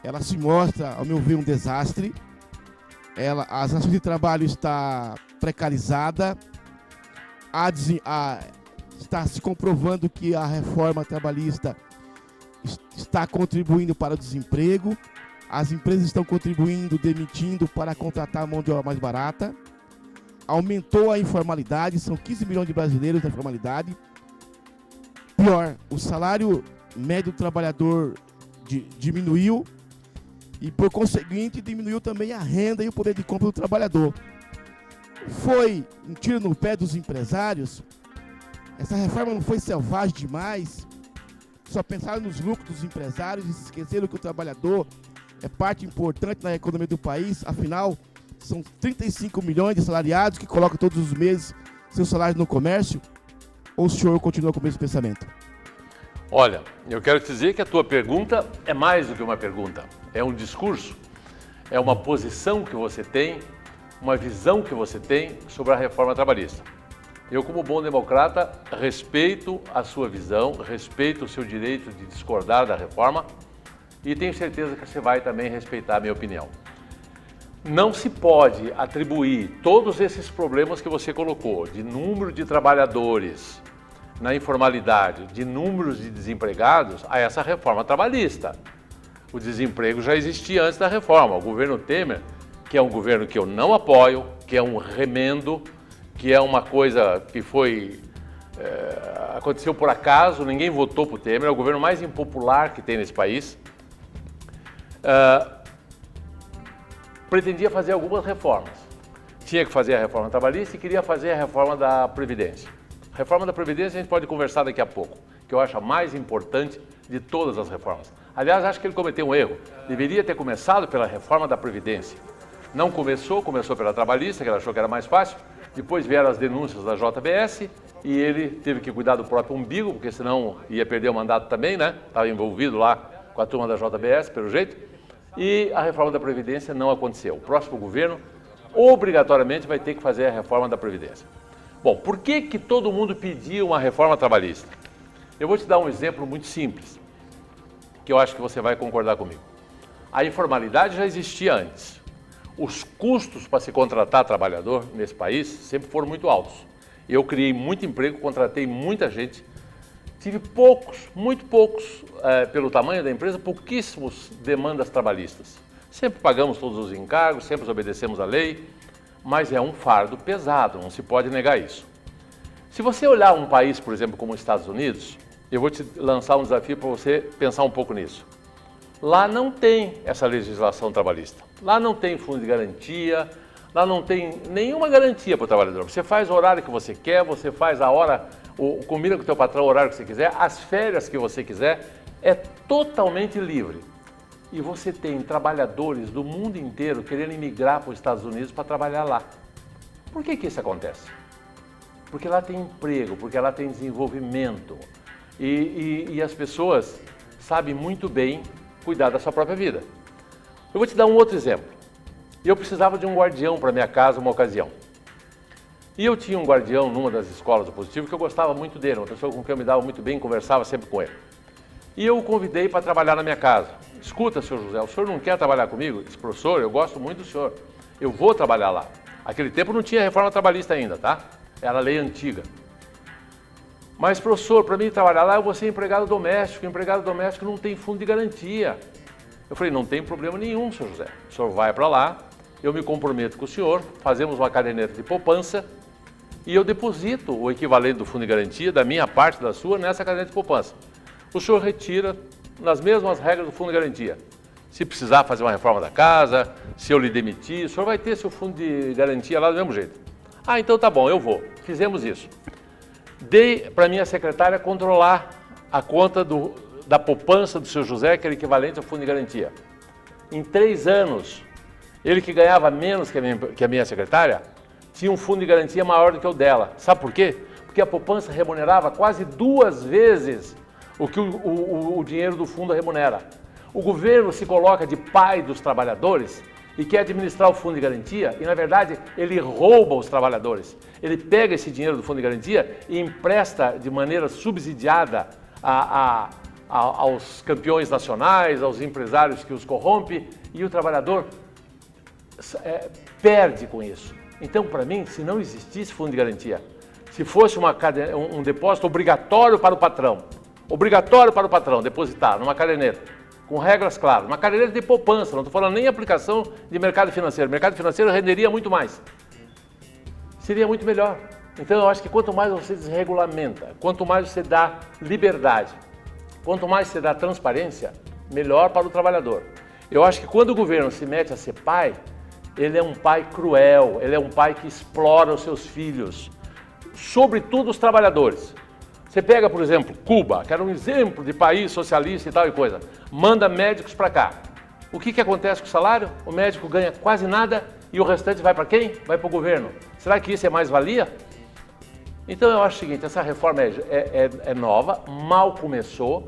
Speaker 3: Ela se mostra, ao meu ver, um desastre. As relações de trabalho está precarizada. Está se comprovando que a reforma trabalhista está contribuindo para o desemprego. As empresas estão contribuindo, demitindo para contratar mão de obra mais barata. Aumentou a informalidade, são 15 milhões de brasileiros na informalidade. Pior, o salário médio do trabalhador diminuiu e, por conseguinte, diminuiu também a renda e o poder de compra do trabalhador. Foi um tiro no pé dos empresários. Essa reforma não foi selvagem demais? Só pensaram nos lucros dos empresários e se esqueceram que o trabalhador é parte importante na economia do país. Afinal, são 35 milhões de assalariados que colocam todos os meses seus salários no comércio. Ou o senhor continua com o mesmo pensamento?
Speaker 2: Olha, eu quero te dizer que a tua pergunta é mais do que uma pergunta. É um discurso, é uma posição que você tem, uma visão que você tem sobre a reforma trabalhista. Eu, como bom democrata, respeito a sua visão, respeito o seu direito de discordar da reforma e tenho certeza que você vai também respeitar a minha opinião. Não se pode atribuir todos esses problemas que você colocou, de número de trabalhadores na informalidade, de números de desempregados, a essa reforma trabalhista. O desemprego já existia antes da reforma. O governo Temer, que é um governo que eu não apoio, que é um remendo, que é uma coisa que aconteceu por acaso, ninguém votou para o Temer, é o governo mais impopular que tem nesse país, pretendia fazer algumas reformas. Tinha que fazer a reforma trabalhista e queria fazer a reforma da Previdência. A reforma da Previdência a gente pode conversar daqui a pouco, que eu acho a mais importante de todas as reformas. Aliás, acho que ele cometeu um erro. Deveria ter começado pela reforma da Previdência. Não começou pela trabalhista, que ele achou que era mais fácil. Depois vieram as denúncias da JBS e ele teve que cuidar do próprio umbigo, porque senão ia perder o mandato também, né? Estava envolvido lá com a turma da JBS, pelo jeito. E a reforma da Previdência não aconteceu. O próximo governo, obrigatoriamente, vai ter que fazer a reforma da Previdência. Bom, por que todo mundo pedia uma reforma trabalhista? Eu vou te dar um exemplo muito simples, que eu acho que você vai concordar comigo. A informalidade já existia antes. Os custos para se contratar trabalhador nesse país sempre foram muito altos. Eu criei muito emprego, contratei muita gente, tive muito poucos, pelo tamanho da empresa, pouquíssimos demandas trabalhistas. Sempre pagamos todos os encargos, sempre obedecemos a lei, mas é um fardo pesado, não se pode negar isso. Se você olhar um país, por exemplo, como os Estados Unidos, eu vou te lançar um desafio para você pensar um pouco nisso. Lá não tem essa legislação trabalhista. Lá não tem fundo de garantia, lá não tem nenhuma garantia para o trabalhador. Você faz o horário que você quer, você faz a hora, combina com o teu patrão o horário que você quiser, as férias que você quiser, é totalmente livre. E você tem trabalhadores do mundo inteiro querendo emigrar para os Estados Unidos para trabalhar lá. Por que isso acontece? Porque lá tem emprego, porque lá tem desenvolvimento. E as pessoas sabem muito bem cuidar da sua própria vida. Eu vou te dar um outro exemplo. Eu precisava de um guardião para minha casa uma ocasião. E eu tinha um guardião numa das escolas do Positivo que eu gostava muito dele, uma pessoa com quem eu me dava muito bem, conversava sempre com ele. E eu o convidei para trabalhar na minha casa. Escuta, senhor José, o senhor não quer trabalhar comigo? Eu disse, professor, eu gosto muito do senhor. Eu vou trabalhar lá. Naquele tempo não tinha reforma trabalhista ainda, tá? Era lei antiga. Mas, professor, para mim trabalhar lá eu vou ser empregado doméstico. Empregado doméstico não tem fundo de garantia. Eu falei, não tem problema nenhum, senhor José. O senhor vai para lá, eu me comprometo com o senhor, fazemos uma caderneta de poupança e eu deposito o equivalente do fundo de garantia, da minha parte, da sua, nessa caderneta de poupança. O senhor retira nas mesmas regras do fundo de garantia. Se precisar fazer uma reforma da casa, se eu lhe demitir, o senhor vai ter seu fundo de garantia lá do mesmo jeito. Ah, então tá bom, eu vou. Fizemos isso. Dei para minha secretária controlar a conta da poupança do seu José, que era equivalente ao fundo de garantia. Em 3 anos, ele que ganhava menos que a minha secretária, tinha um fundo de garantia maior do que o dela. Sabe por quê? Porque a poupança remunerava quase 2 vezes o que o dinheiro do fundo remunera. O governo se coloca de pai dos trabalhadores e quer administrar o fundo de garantia e, na verdade, ele rouba os trabalhadores. Ele pega esse dinheiro do fundo de garantia e empresta de maneira subsidiada aos campeões nacionais, aos empresários que os corrompem, e o trabalhador perde com isso. Então, para mim, se não existisse fundo de garantia, se fosse um depósito obrigatório para o patrão depositar numa caderneta, com regras claras, uma caderneta de poupança, não estou falando nem aplicação de mercado financeiro. O mercado financeiro renderia muito mais. Seria muito melhor. Então eu acho que quanto mais você desregulamenta, quanto mais você dá liberdade, quanto mais você dá transparência, melhor para o trabalhador. Eu acho que quando o governo se mete a ser pai, ele é um pai cruel, ele é um pai que explora os seus filhos, sobretudo os trabalhadores. Você pega, por exemplo, Cuba, que era um exemplo de país socialista e tal e coisa, manda médicos para cá. O que acontece com o salário? O médico ganha quase nada e o restante vai para quem? Vai para o governo. Será que isso é mais-valia? Então eu acho o seguinte, essa reforma é nova, mal começou,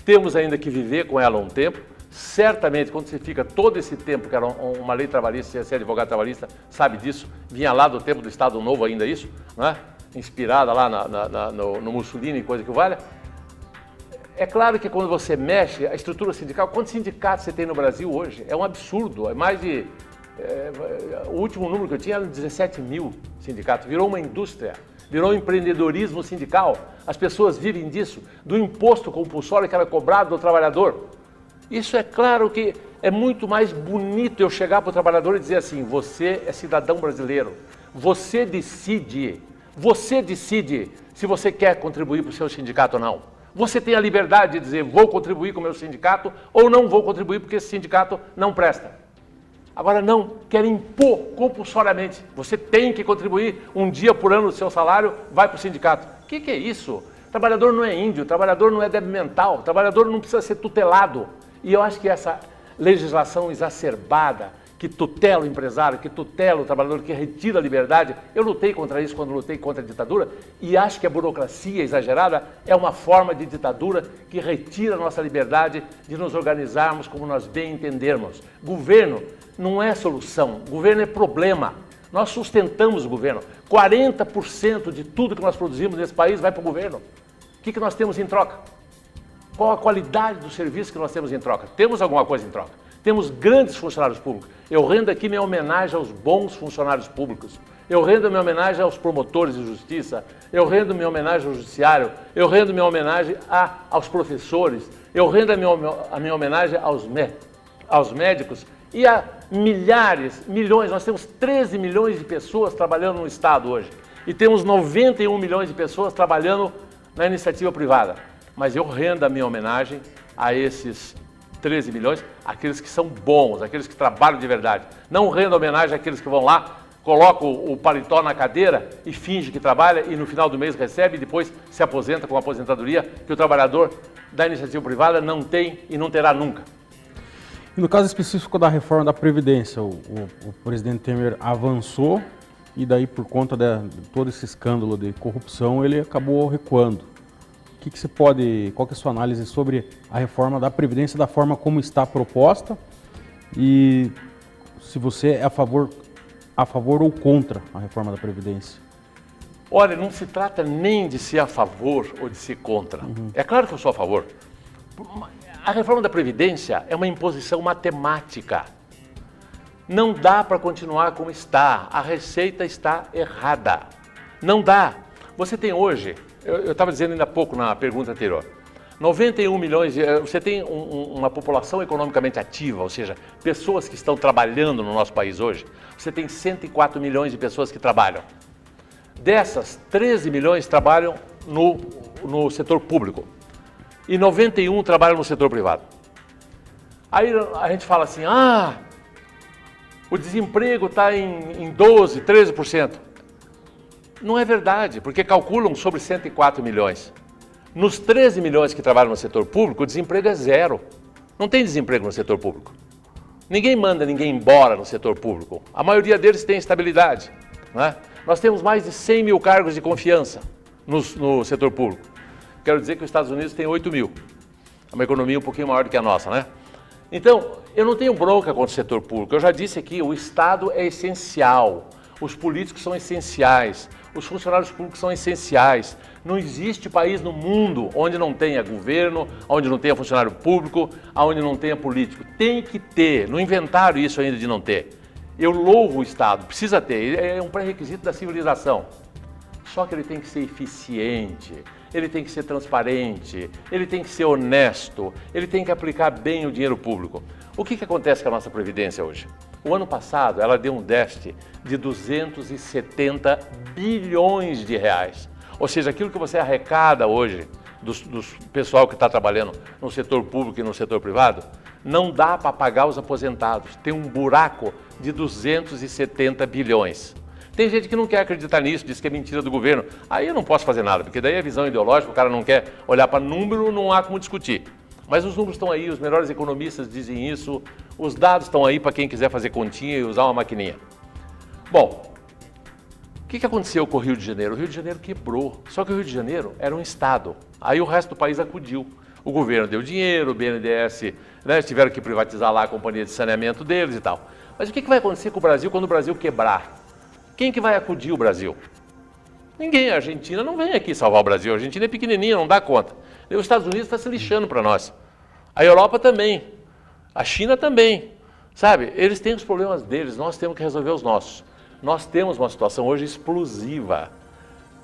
Speaker 2: temos ainda que viver com ela um tempo. Certamente, quando você fica todo esse tempo, que era uma lei trabalhista, você é advogado trabalhista, sabe disso, vinha lá do tempo do Estado Novo ainda isso, não é? Inspirada lá no Mussolini e coisa que valha. É claro que quando você mexe a estrutura sindical, quantos sindicatos você tem no Brasil hoje? É um absurdo, é mais de... o último número que eu tinha era 17 mil sindicatos, virou uma indústria, virou empreendedorismo sindical. As pessoas vivem disso, do imposto compulsório que era cobrado do trabalhador. Isso é claro que é muito mais bonito eu chegar para o trabalhador e dizer assim, você é cidadão brasileiro, você decide se você quer contribuir para o seu sindicato ou não. Você tem a liberdade de dizer, vou contribuir com o meu sindicato ou não vou contribuir porque esse sindicato não presta. Agora não, querem impor compulsoriamente. Você tem que contribuir um dia por ano do seu salário, vai para o sindicato. O que é isso? O trabalhador não é índio, o trabalhador não é débil mental, o trabalhador não precisa ser tutelado. E eu acho que essa legislação exacerbada, que tutela o empresário, que tutela o trabalhador, que retira a liberdade, eu lutei contra isso quando lutei contra a ditadura e acho que a burocracia exagerada é uma forma de ditadura que retira a nossa liberdade de nos organizarmos como nós bem entendermos. Governo não é solução, governo é problema. Nós sustentamos o governo. 40% de tudo que nós produzimos nesse país vai para o governo. O que nós temos em troca? Qual a qualidade do serviço que nós temos em troca? Temos alguma coisa em troca? Temos grandes funcionários públicos. Eu rendo aqui minha homenagem aos bons funcionários públicos. Eu rendo minha homenagem aos promotores de justiça. Eu rendo minha homenagem ao judiciário. Eu rendo minha homenagem aos professores. Eu rendo a minha homenagem aos médicos e a milhares, milhões. Nós temos 13 milhões de pessoas trabalhando no Estado hoje. E temos 91 milhões de pessoas trabalhando na iniciativa privada. Mas eu rendo a minha homenagem a esses 13 milhões, aqueles que são bons, aqueles que trabalham de verdade. Não rendo homenagem àqueles que vão lá, colocam o paletó na cadeira e finge que trabalha e no final do mês recebe e depois se aposenta com a aposentadoria que o trabalhador da iniciativa privada não tem e não terá nunca.
Speaker 1: E no caso específico da reforma da Previdência, o presidente Temer avançou e daí por conta de todo esse escândalo de corrupção ele acabou recuando. O que você pode, qual que é a sua análise sobre a reforma da Previdência, da forma como está proposta, e se você é a favor ou contra a reforma da Previdência?
Speaker 2: Olha, não se trata nem de ser a favor ou de ser contra. É claro que eu sou a favor. A reforma da Previdência é uma imposição matemática. Não dá para continuar como está. A receita está errada. Não dá. Você tem hoje, eu estava dizendo ainda há pouco na pergunta anterior, 91 milhões, você tem uma população economicamente ativa, ou seja, pessoas que estão trabalhando no nosso país hoje. Você tem 104 milhões de pessoas que trabalham. Dessas, 13 milhões trabalham no setor público e 91 trabalham no setor privado. Aí a gente fala assim, o desemprego está em 12%, 13%. Não é verdade, porque calculam sobre 104 milhões. Nos 13 milhões que trabalham no setor público, o desemprego é zero. Não tem desemprego no setor público. Ninguém manda ninguém embora no setor público. A maioria deles tem estabilidade, né? Nós temos mais de 100 mil cargos de confiança no setor público. Quero dizer que os Estados Unidos têm 8 mil. É uma economia um pouquinho maior do que a nossa, né? Então, eu não tenho bronca contra o setor público. Eu já disse aqui, o Estado é essencial. Os políticos são essenciais. Os funcionários públicos são essenciais. Não existe país no mundo onde não tenha governo, onde não tenha funcionário público, onde não tenha político. Tem que ter. Não inventaram isso ainda de não ter. Eu louvo o Estado, precisa ter, é um pré-requisito da civilização. Só que ele tem que ser eficiente, ele tem que ser transparente, ele tem que ser honesto, ele tem que aplicar bem o dinheiro público. O que acontece com a nossa Previdência hoje? O ano passado ela deu um déficit de 270 bilhões de reais. Ou seja, aquilo que você arrecada hoje do pessoal que está trabalhando no setor público e no setor privado, não dá para pagar os aposentados. Tem um buraco de 270 bilhões. Tem gente que não quer acreditar nisso, diz que é mentira do governo. Aí eu não posso fazer nada, porque daí é visão ideológica, o cara não quer olhar para número, não há como discutir. Mas os números estão aí, os melhores economistas dizem isso, os dados estão aí para quem quiser fazer continha e usar uma maquininha. Bom, o que aconteceu com o Rio de Janeiro? O Rio de Janeiro quebrou, só que o Rio de Janeiro era um estado. Aí o resto do país acudiu. O governo deu dinheiro, o BNDES, né, tiveram que privatizar lá a companhia de saneamento deles e tal. Mas o que vai acontecer com o Brasil quando o Brasil quebrar? Quem que vai acudir o Brasil? Ninguém. A Argentina não vem aqui salvar o Brasil. A Argentina é pequenininha, não dá conta. E os Estados Unidos está se lixando para nós. A Europa também. A China também. Sabe, eles têm os problemas deles, nós temos que resolver os nossos. Nós temos uma situação hoje explosiva.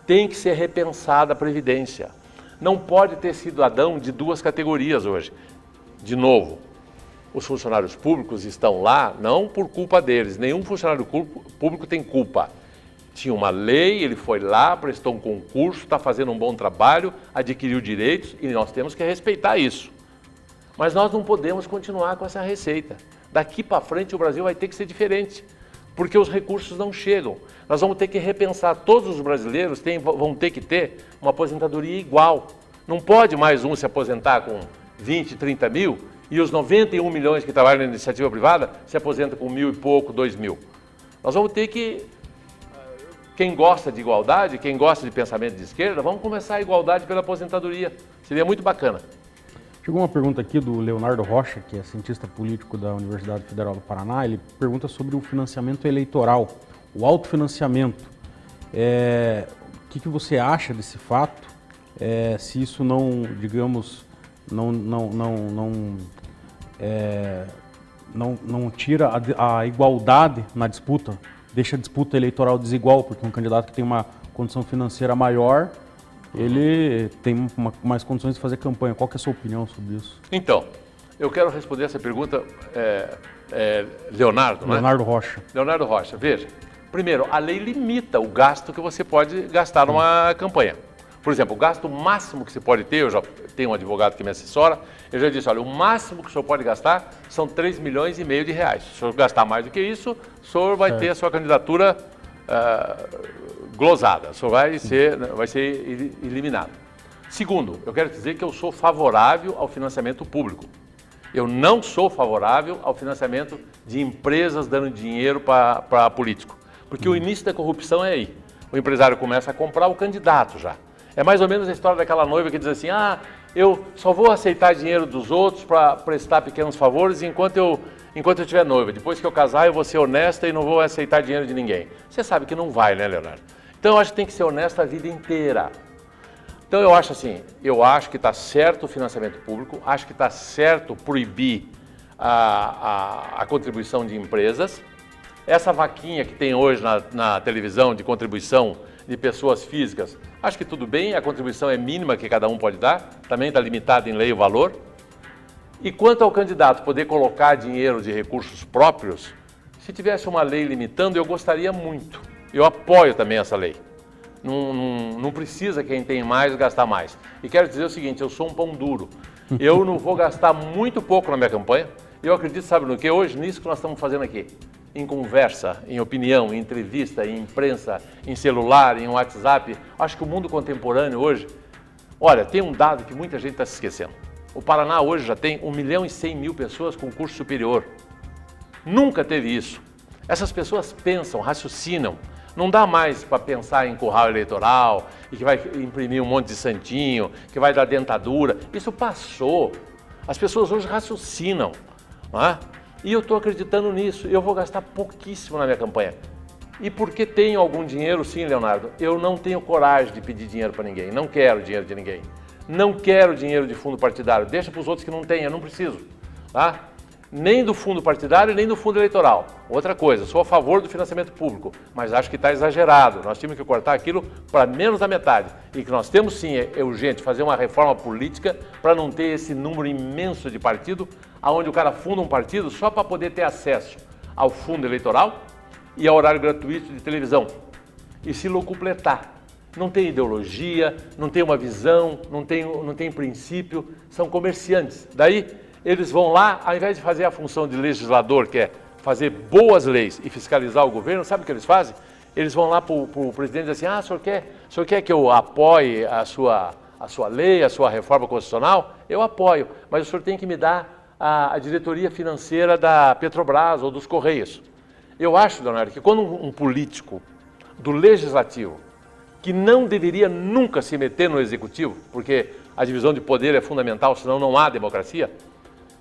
Speaker 2: Tem que ser repensada a Previdência. Não pode ter cidadão de duas categorias hoje. De novo, os funcionários públicos estão lá não por culpa deles. Nenhum funcionário público tem culpa. Tinha uma lei, ele foi lá, prestou um concurso, está fazendo um bom trabalho, adquiriu direitos e nós temos que respeitar isso. Mas nós não podemos continuar com essa receita. Daqui para frente o Brasil vai ter que ser diferente, porque os recursos não chegam. Nós vamos ter que repensar, todos os brasileiros vão ter que ter uma aposentadoria igual. Não pode mais um se aposentar com 20, 30 mil e os 91 milhões que trabalham na iniciativa privada se aposentam com 1.000 e pouco, 2.000. Nós vamos ter que, quem gosta de igualdade, quem gosta de pensamento de esquerda, vamos começar a igualdade pela aposentadoria. Seria muito bacana.
Speaker 1: Chegou uma pergunta aqui do Leonardo Rocha, que é cientista político da Universidade Federal do Paraná. Ele pergunta sobre o financiamento eleitoral, o autofinanciamento. O que você acha desse fato? Se isso não, digamos, não tira a igualdade na disputa, deixa a disputa eleitoral desigual, porque um candidato que tem uma condição financeira maior, ele tem mais condições de fazer campanha. Qual que é a sua opinião sobre isso?
Speaker 2: Então, eu quero responder essa pergunta, Leonardo, né?
Speaker 1: Leonardo Rocha.
Speaker 2: Leonardo Rocha, veja. Primeiro, a lei limita o gasto que você pode gastar numa campanha. Por exemplo, o gasto máximo que você pode ter, eu já tenho um advogado que me assessora, eu já disse, olha, o máximo que o senhor pode gastar são 3,5 milhões de reais. Se o senhor gastar mais do que isso, o senhor vai ter a sua candidatura glosada, o senhor vai ser eliminado. Segundo, eu quero dizer que eu sou favorável ao financiamento público. Eu não sou favorável ao financiamento de empresas dando dinheiro para político. Porque o início da corrupção é aí. O empresário começa a comprar o candidato já. É mais ou menos a história daquela noiva que diz assim, ah, eu só vou aceitar dinheiro dos outros para prestar pequenos favores enquanto eu tiver noiva. Depois que eu casar, eu vou ser honesta e não vou aceitar dinheiro de ninguém. Você sabe que não vai, né, Leonardo? Então eu acho que tem que ser honesto a vida inteira. Então eu acho assim, eu acho que está certo o financiamento público, acho que está certo proibir a contribuição de empresas. Essa vaquinha que tem hoje na televisão de contribuição de pessoas físicas, acho que tudo bem, a contribuição é mínima que cada um pode dar, também está limitado em lei o valor. E quanto ao candidato poder colocar dinheiro de recursos próprios, se tivesse uma lei limitando, eu gostaria muito. Eu apoio também essa lei. Não precisa quem tem mais gastar mais. E quero dizer o seguinte, eu sou um pão duro. Eu não vou gastar muito pouco na minha campanha. Eu acredito, sabe no que? Hoje, nisso que nós estamos fazendo aqui. Em conversa, em opinião, em entrevista, em imprensa, em celular, em WhatsApp. Acho que o mundo contemporâneo hoje... Olha, tem um dado que muita gente está se esquecendo. O Paraná hoje já tem 1.100.000 pessoas com curso superior. Nunca teve isso. Essas pessoas pensam, raciocinam. Não dá mais para pensar em curral eleitoral e que vai imprimir um monte de santinho, que vai dar dentadura. Isso passou. As pessoas hoje raciocinam. Não é? E eu estou acreditando nisso. Eu vou gastar pouquíssimo na minha campanha. E porque tenho algum dinheiro, sim, Leonardo, eu não tenho coragem de pedir dinheiro para ninguém. Não quero dinheiro de ninguém. Não quero dinheiro de fundo partidário. Deixa para os outros que não têm, eu não preciso. Tá? Nem do fundo partidário, nem do fundo eleitoral. Outra coisa, sou a favor do financiamento público, mas acho que está exagerado. Nós temos que cortar aquilo para menos da metade. E que nós temos sim, é urgente, fazer uma reforma política para não ter esse número imenso de partido, onde o cara funda um partido só para poder ter acesso ao fundo eleitoral e ao horário gratuito de televisão. E se locupletar. Não tem ideologia, não tem uma visão, não tem princípio, são comerciantes. Daí eles vão lá, ao invés de fazer a função de legislador, que é fazer boas leis e fiscalizar o governo, sabe o que eles fazem? Eles vão lá para o presidente e dizem assim, o senhor quer que eu apoie a sua lei, a sua reforma constitucional? Eu apoio, mas o senhor tem que me dar a diretoria financeira da Petrobras ou dos Correios. Eu acho, Leonardo, que quando um político do legislativo, que não deveria nunca se meter no executivo, porque a divisão de poder é fundamental, senão não há democracia,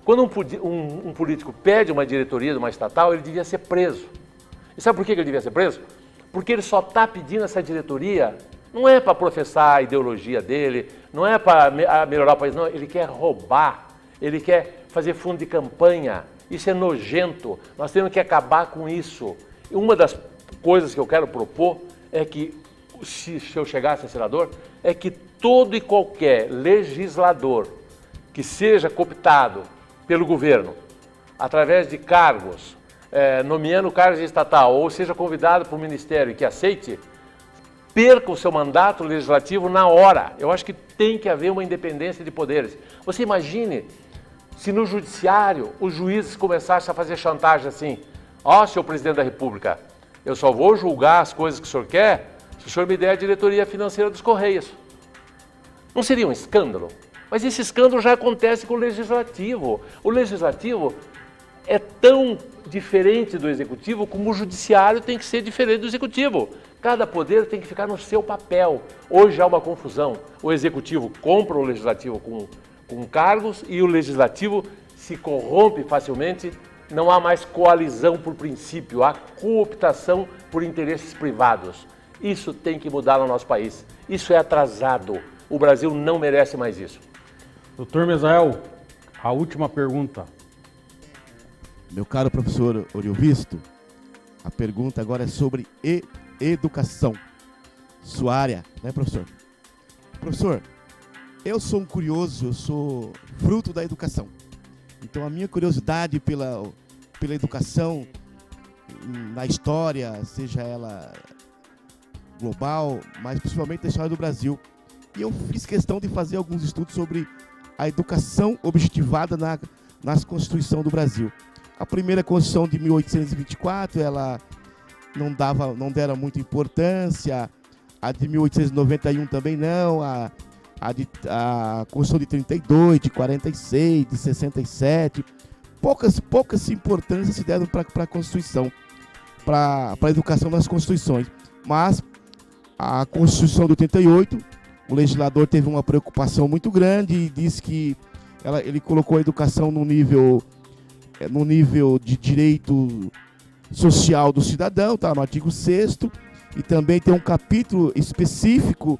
Speaker 2: quando um político pede uma diretoria de uma estatal, ele devia ser preso. E sabe por que ele devia ser preso? Porque ele só está pedindo essa diretoria, não é para professar a ideologia dele, não é para melhorar o país, não, ele quer roubar, ele quer fazer fundo de campanha. Isso é nojento, nós temos que acabar com isso. E uma das coisas que eu quero propor é que, se eu chegasse a senador, é que todo e qualquer legislador que seja cooptado pelo governo, através de cargos, nomeando cargos de estatal, ou seja convidado para o ministério e que aceite, perca o seu mandato legislativo na hora. Eu acho que tem que haver uma independência de poderes. Você imagine se no judiciário os juízes começassem a fazer chantagem assim, senhor presidente da República, eu só vou julgar as coisas que o senhor quer se o senhor me der a diretoria financeira dos Correios. Não seria um escândalo? Mas esse escândalo já acontece com o Legislativo. O Legislativo é tão diferente do Executivo como o Judiciário tem que ser diferente do Executivo. Cada poder tem que ficar no seu papel. Hoje há uma confusão. O Executivo compra o Legislativo com cargos e o Legislativo se corrompe facilmente. Não há mais coalizão por princípio, há cooptação por interesses privados. Isso tem que mudar no nosso país. Isso é atrasado. O Brasil não merece mais isso.
Speaker 1: Doutor Mesael, a última pergunta.
Speaker 3: Meu caro professor Oriovisto, a pergunta agora é sobre educação. Sua área, né, professor? Professor, eu sou um curioso, eu sou fruto da educação. Então a minha curiosidade pela educação na história, seja ela global, mas principalmente na história do Brasil. E eu fiz questão de fazer alguns estudos sobre a educação objetivada na Constituição do Brasil. A primeira Constituição de 1824, ela não dera muita importância, a de 1891 também não, a Constituição de 32, de 46, de 67, poucas importâncias se deram para a Constituição. para a educação nas Constituições. Mas a Constituição de 88, o legislador teve uma preocupação muito grande e disse que ele colocou a educação no nível de direito social do cidadão, tá, no artigo 6º, e também tem um capítulo específico,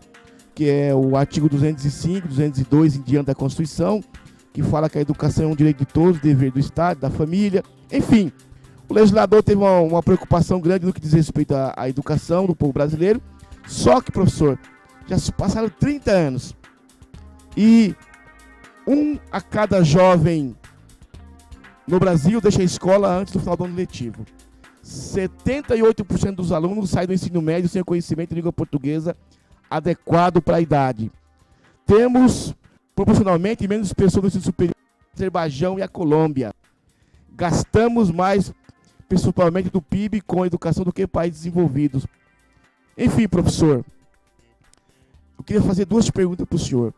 Speaker 3: que é o artigo 205, 202 em diante da Constituição, que fala que a educação é um direito de todos, dever do Estado, da família, enfim. O legislador teve uma preocupação grande no que diz respeito à educação do povo brasileiro, só que, professor, já se passaram 30 anos e um a cada jovem no Brasil deixa a escola antes do final do ano letivo. 78% dos alunos saem do ensino médio sem conhecimento de língua portuguesa adequado para a idade. Temos, proporcionalmente, menos pessoas no ensino superior que o Azerbaijão e a Colômbia. Gastamos mais, principalmente do PIB, com a educação do que países desenvolvidos. Enfim, professor, eu queria fazer 2 perguntas para o senhor.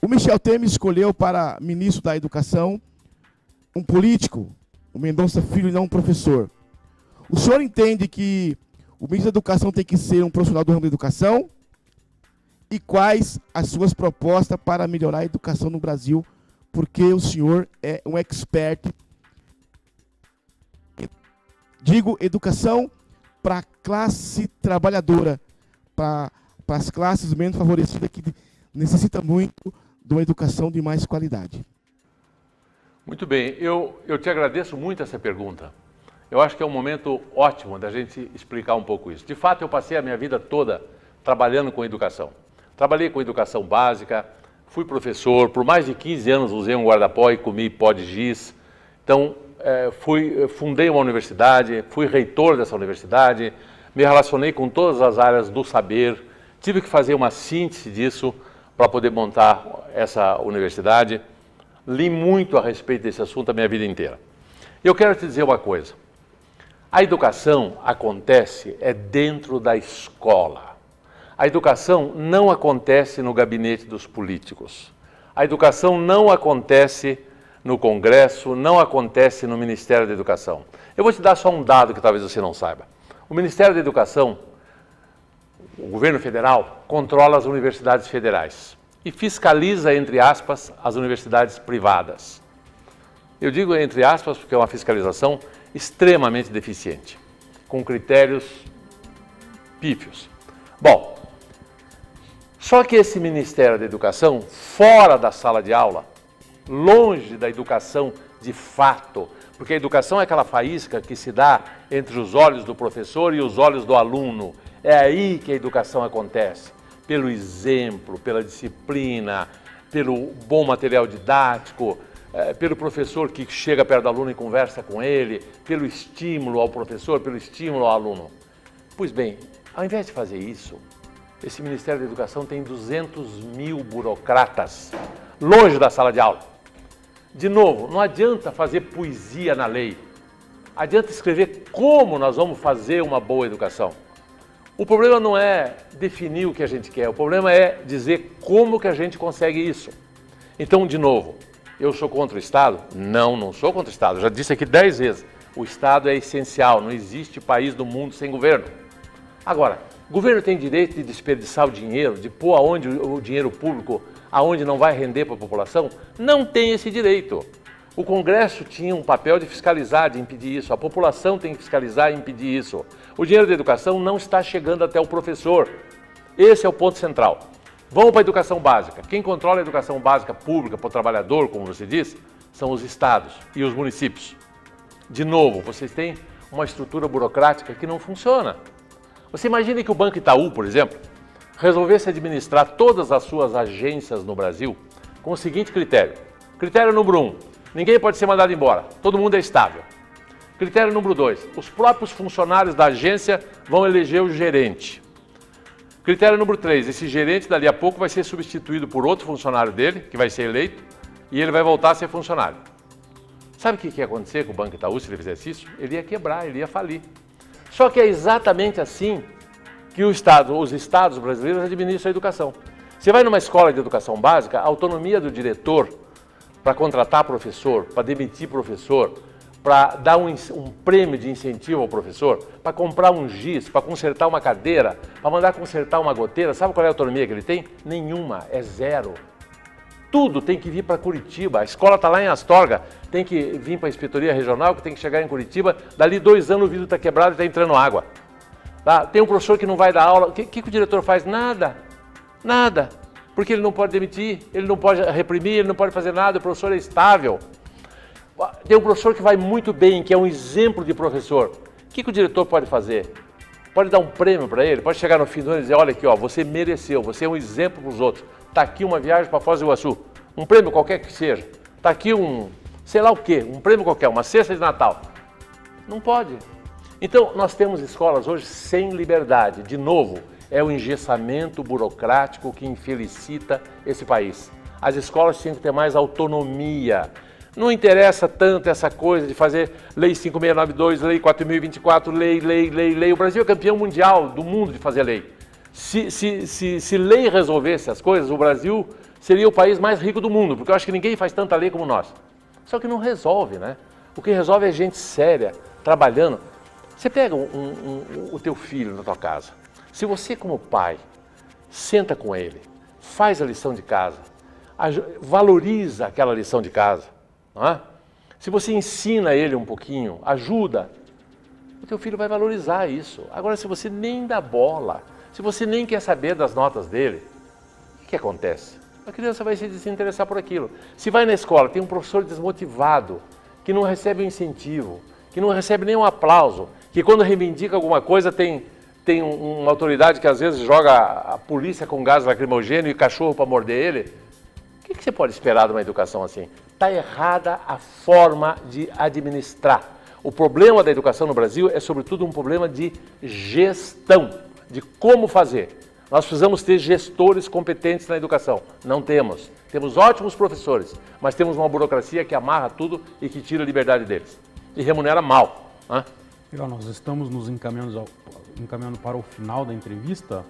Speaker 3: O Michel Temer escolheu para ministro da Educação um político, o Mendonça Filho, e não um professor. O senhor entende que o ministro da Educação tem que ser um profissional do ramo da educação? E quais as suas propostas para melhorar a educação no Brasil? Porque o senhor é um expert. Digo, educação para a classe trabalhadora, para as classes menos favorecidas que necessitam muito de uma educação de mais qualidade.
Speaker 2: Muito bem, eu te agradeço muito essa pergunta. Eu acho que é um momento ótimo da gente explicar um pouco isso. De fato, eu passei a minha vida toda trabalhando com educação. Trabalhei com educação básica, fui professor, por mais de 15 anos usei um guarda-pó e comi pó de giz. Então, fundei uma universidade, fui reitor dessa universidade, me relacionei com todas as áreas do saber, tive que fazer uma síntese disso para poder montar essa universidade. Li muito a respeito desse assunto a minha vida inteira. Eu quero te dizer uma coisa. A educação acontece dentro da escola. A educação não acontece no gabinete dos políticos. A educação não acontece no Congresso, não acontece no Ministério da Educação. Eu vou te dar só um dado que talvez você não saiba. O Ministério da Educação, o governo federal, controla as universidades federais e fiscaliza, entre aspas, as universidades privadas. Eu digo entre aspas porque é uma fiscalização extremamente deficiente, com critérios pífios. Bom, só que esse Ministério da Educação, fora da sala de aula, longe da educação de fato, porque a educação é aquela faísca que se dá entre os olhos do professor e os olhos do aluno. É aí que a educação acontece, pelo exemplo, pela disciplina, pelo bom material didático, pelo professor que chega perto do aluno e conversa com ele, pelo estímulo ao professor, pelo estímulo ao aluno. Pois bem, ao invés de fazer isso, esse Ministério da Educação tem 200 mil burocratas longe da sala de aula. De novo, não adianta fazer poesia na lei, adianta escrever como nós vamos fazer uma boa educação. O problema não é definir o que a gente quer, o problema é dizer como que a gente consegue isso. Então, de novo, eu sou contra o Estado? Não, não sou contra o Estado, eu já disse aqui 10 vezes, o Estado é essencial, não existe país do mundo sem governo. Agora, o governo tem direito de desperdiçar o dinheiro, de pôr aonde o dinheiro público, aonde não vai render para a população? Não tem esse direito. O Congresso tinha um papel de fiscalizar, de impedir isso. A população tem que fiscalizar e impedir isso. O dinheiro da educação não está chegando até o professor. Esse é o ponto central. Vamos para a educação básica. Quem controla a educação básica pública para o trabalhador, como você disse, são os estados e os municípios. De novo, vocês têm uma estrutura burocrática que não funciona. Você imagina que o Banco Itaú, por exemplo, resolvesse administrar todas as suas agências no Brasil com o seguinte critério. Critério número 1, ninguém pode ser mandado embora, todo mundo é estável. Critério número 2, os próprios funcionários da agência vão eleger o gerente. Critério número 3, esse gerente dali a pouco vai ser substituído por outro funcionário dele, que vai ser eleito, e ele vai voltar a ser funcionário. Sabe o que ia acontecer com o Banco Itaú se ele fizesse isso? Ele ia quebrar, ele ia falir. Só que é exatamente assim que os estados brasileiros administram a educação. Você vai numa escola de educação básica, a autonomia do diretor para contratar professor, para demitir professor, para dar um prêmio de incentivo ao professor, para comprar um giz, para consertar uma cadeira, para mandar consertar uma goteira? Sabe qual é a autonomia que ele tem? Nenhuma, é zero. Tudo tem que vir para Curitiba. A escola está lá em Astorga, tem que vir para a inspetoria regional, que tem que chegar em Curitiba. Dali 2 anos o vidro está quebrado e está entrando água. Tá? Tem um professor que não vai dar aula. O que o diretor faz? Nada. Nada. Porque ele não pode demitir, ele não pode reprimir, ele não pode fazer nada. O professor é estável. Tem um professor que vai muito bem, que é um exemplo de professor. O que o diretor pode fazer? Pode dar um prêmio para ele, pode chegar no fim do ano e dizer, olha aqui, ó, você mereceu, você é um exemplo para os outros. Está aqui uma viagem para Foz do Iguaçu, um prêmio qualquer que seja. Está aqui um, sei lá o quê, um prêmio qualquer, uma cesta de Natal. Não pode. Então, nós temos escolas hoje sem liberdade. De novo, é o engessamento burocrático que infelicita esse país. As escolas tinham que ter mais autonomia. Não interessa tanto essa coisa de fazer lei 5692, lei 4024, lei. O Brasil é campeão mundial do mundo de fazer lei. Se lei resolvesse as coisas, o Brasil seria o país mais rico do mundo, porque eu acho que ninguém faz tanta lei como nós. Só que não resolve, né? O que resolve é gente séria, trabalhando. Você pega o teu filho na tua casa. Se você, como pai, senta com ele, faz a lição de casa, valoriza aquela lição de casa, não é? Se você ensina ele um pouquinho, ajuda, o teu filho vai valorizar isso. Agora, se você nem dá bola, se você nem quer saber das notas dele, o que acontece? A criança vai se desinteressar por aquilo. Se vai na escola, tem um professor desmotivado, que não recebe um incentivo, que não recebe nenhum aplauso, que quando reivindica alguma coisa tem uma autoridade que às vezes joga a polícia com gás lacrimogêneo e cachorro para morder ele. O que você pode esperar de uma educação assim? Está errada a forma de administrar. O problema da educação no Brasil é sobretudo um problema de gestão, de como fazer. Nós precisamos ter gestores competentes na educação. Não temos. Temos ótimos professores, mas temos uma burocracia que amarra tudo e que tira a liberdade deles. E remunera mal. Né?
Speaker 1: Legal, nós estamos nos encaminhando para o final da entrevista.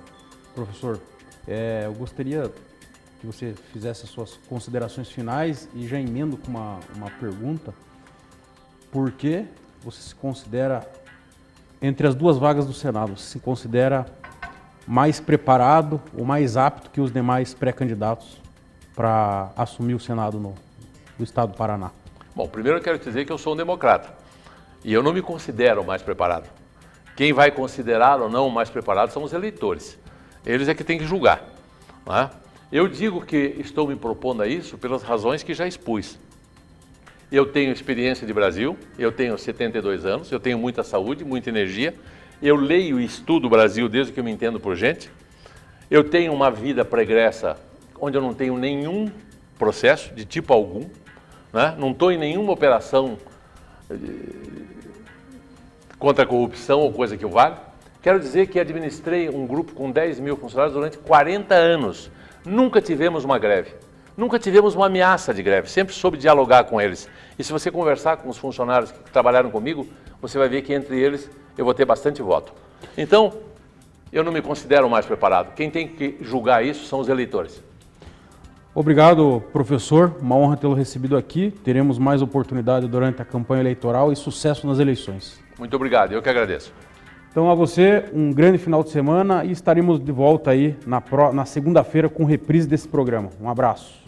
Speaker 1: Professor, eu gostaria que você fizesse as suas considerações finais e já emendo com uma pergunta. Por que você se considera, entre as 2 vagas do Senado, se considera mais preparado ou mais apto que os demais pré-candidatos para assumir o Senado do Estado do Paraná?
Speaker 2: Bom, primeiro eu quero dizer que eu sou um democrata e eu não me considero mais preparado. Quem vai considerar ou não mais preparado são os eleitores. Eles é que têm que julgar. Não é? Eu digo que estou me propondo a isso pelas razões que já expus. Eu tenho experiência de Brasil, eu tenho 72 anos, eu tenho muita saúde, muita energia, eu leio e estudo o Brasil desde que eu me entendo por gente, eu tenho uma vida pregressa onde eu não tenho nenhum processo de tipo algum, né? Não estou em nenhuma operação contra a corrupção ou coisa que o valha. Quero dizer que administrei um grupo com 10 mil funcionários durante 40 anos. Nunca tivemos uma greve, nunca tivemos uma ameaça de greve, sempre soube dialogar com eles. E se você conversar com os funcionários que trabalharam comigo, você vai ver que entre eles eu vou ter bastante voto. Então, eu não me considero mais preparado. Quem tem que julgar isso são os eleitores.
Speaker 1: Obrigado, professor. Uma honra tê-lo recebido aqui. Teremos mais oportunidade durante a campanha eleitoral e sucesso nas eleições.
Speaker 2: Muito obrigado, eu que agradeço.
Speaker 1: Então, a você, um grande final de semana e estaremos de volta aí na segunda-feira com reprise desse programa. Um abraço.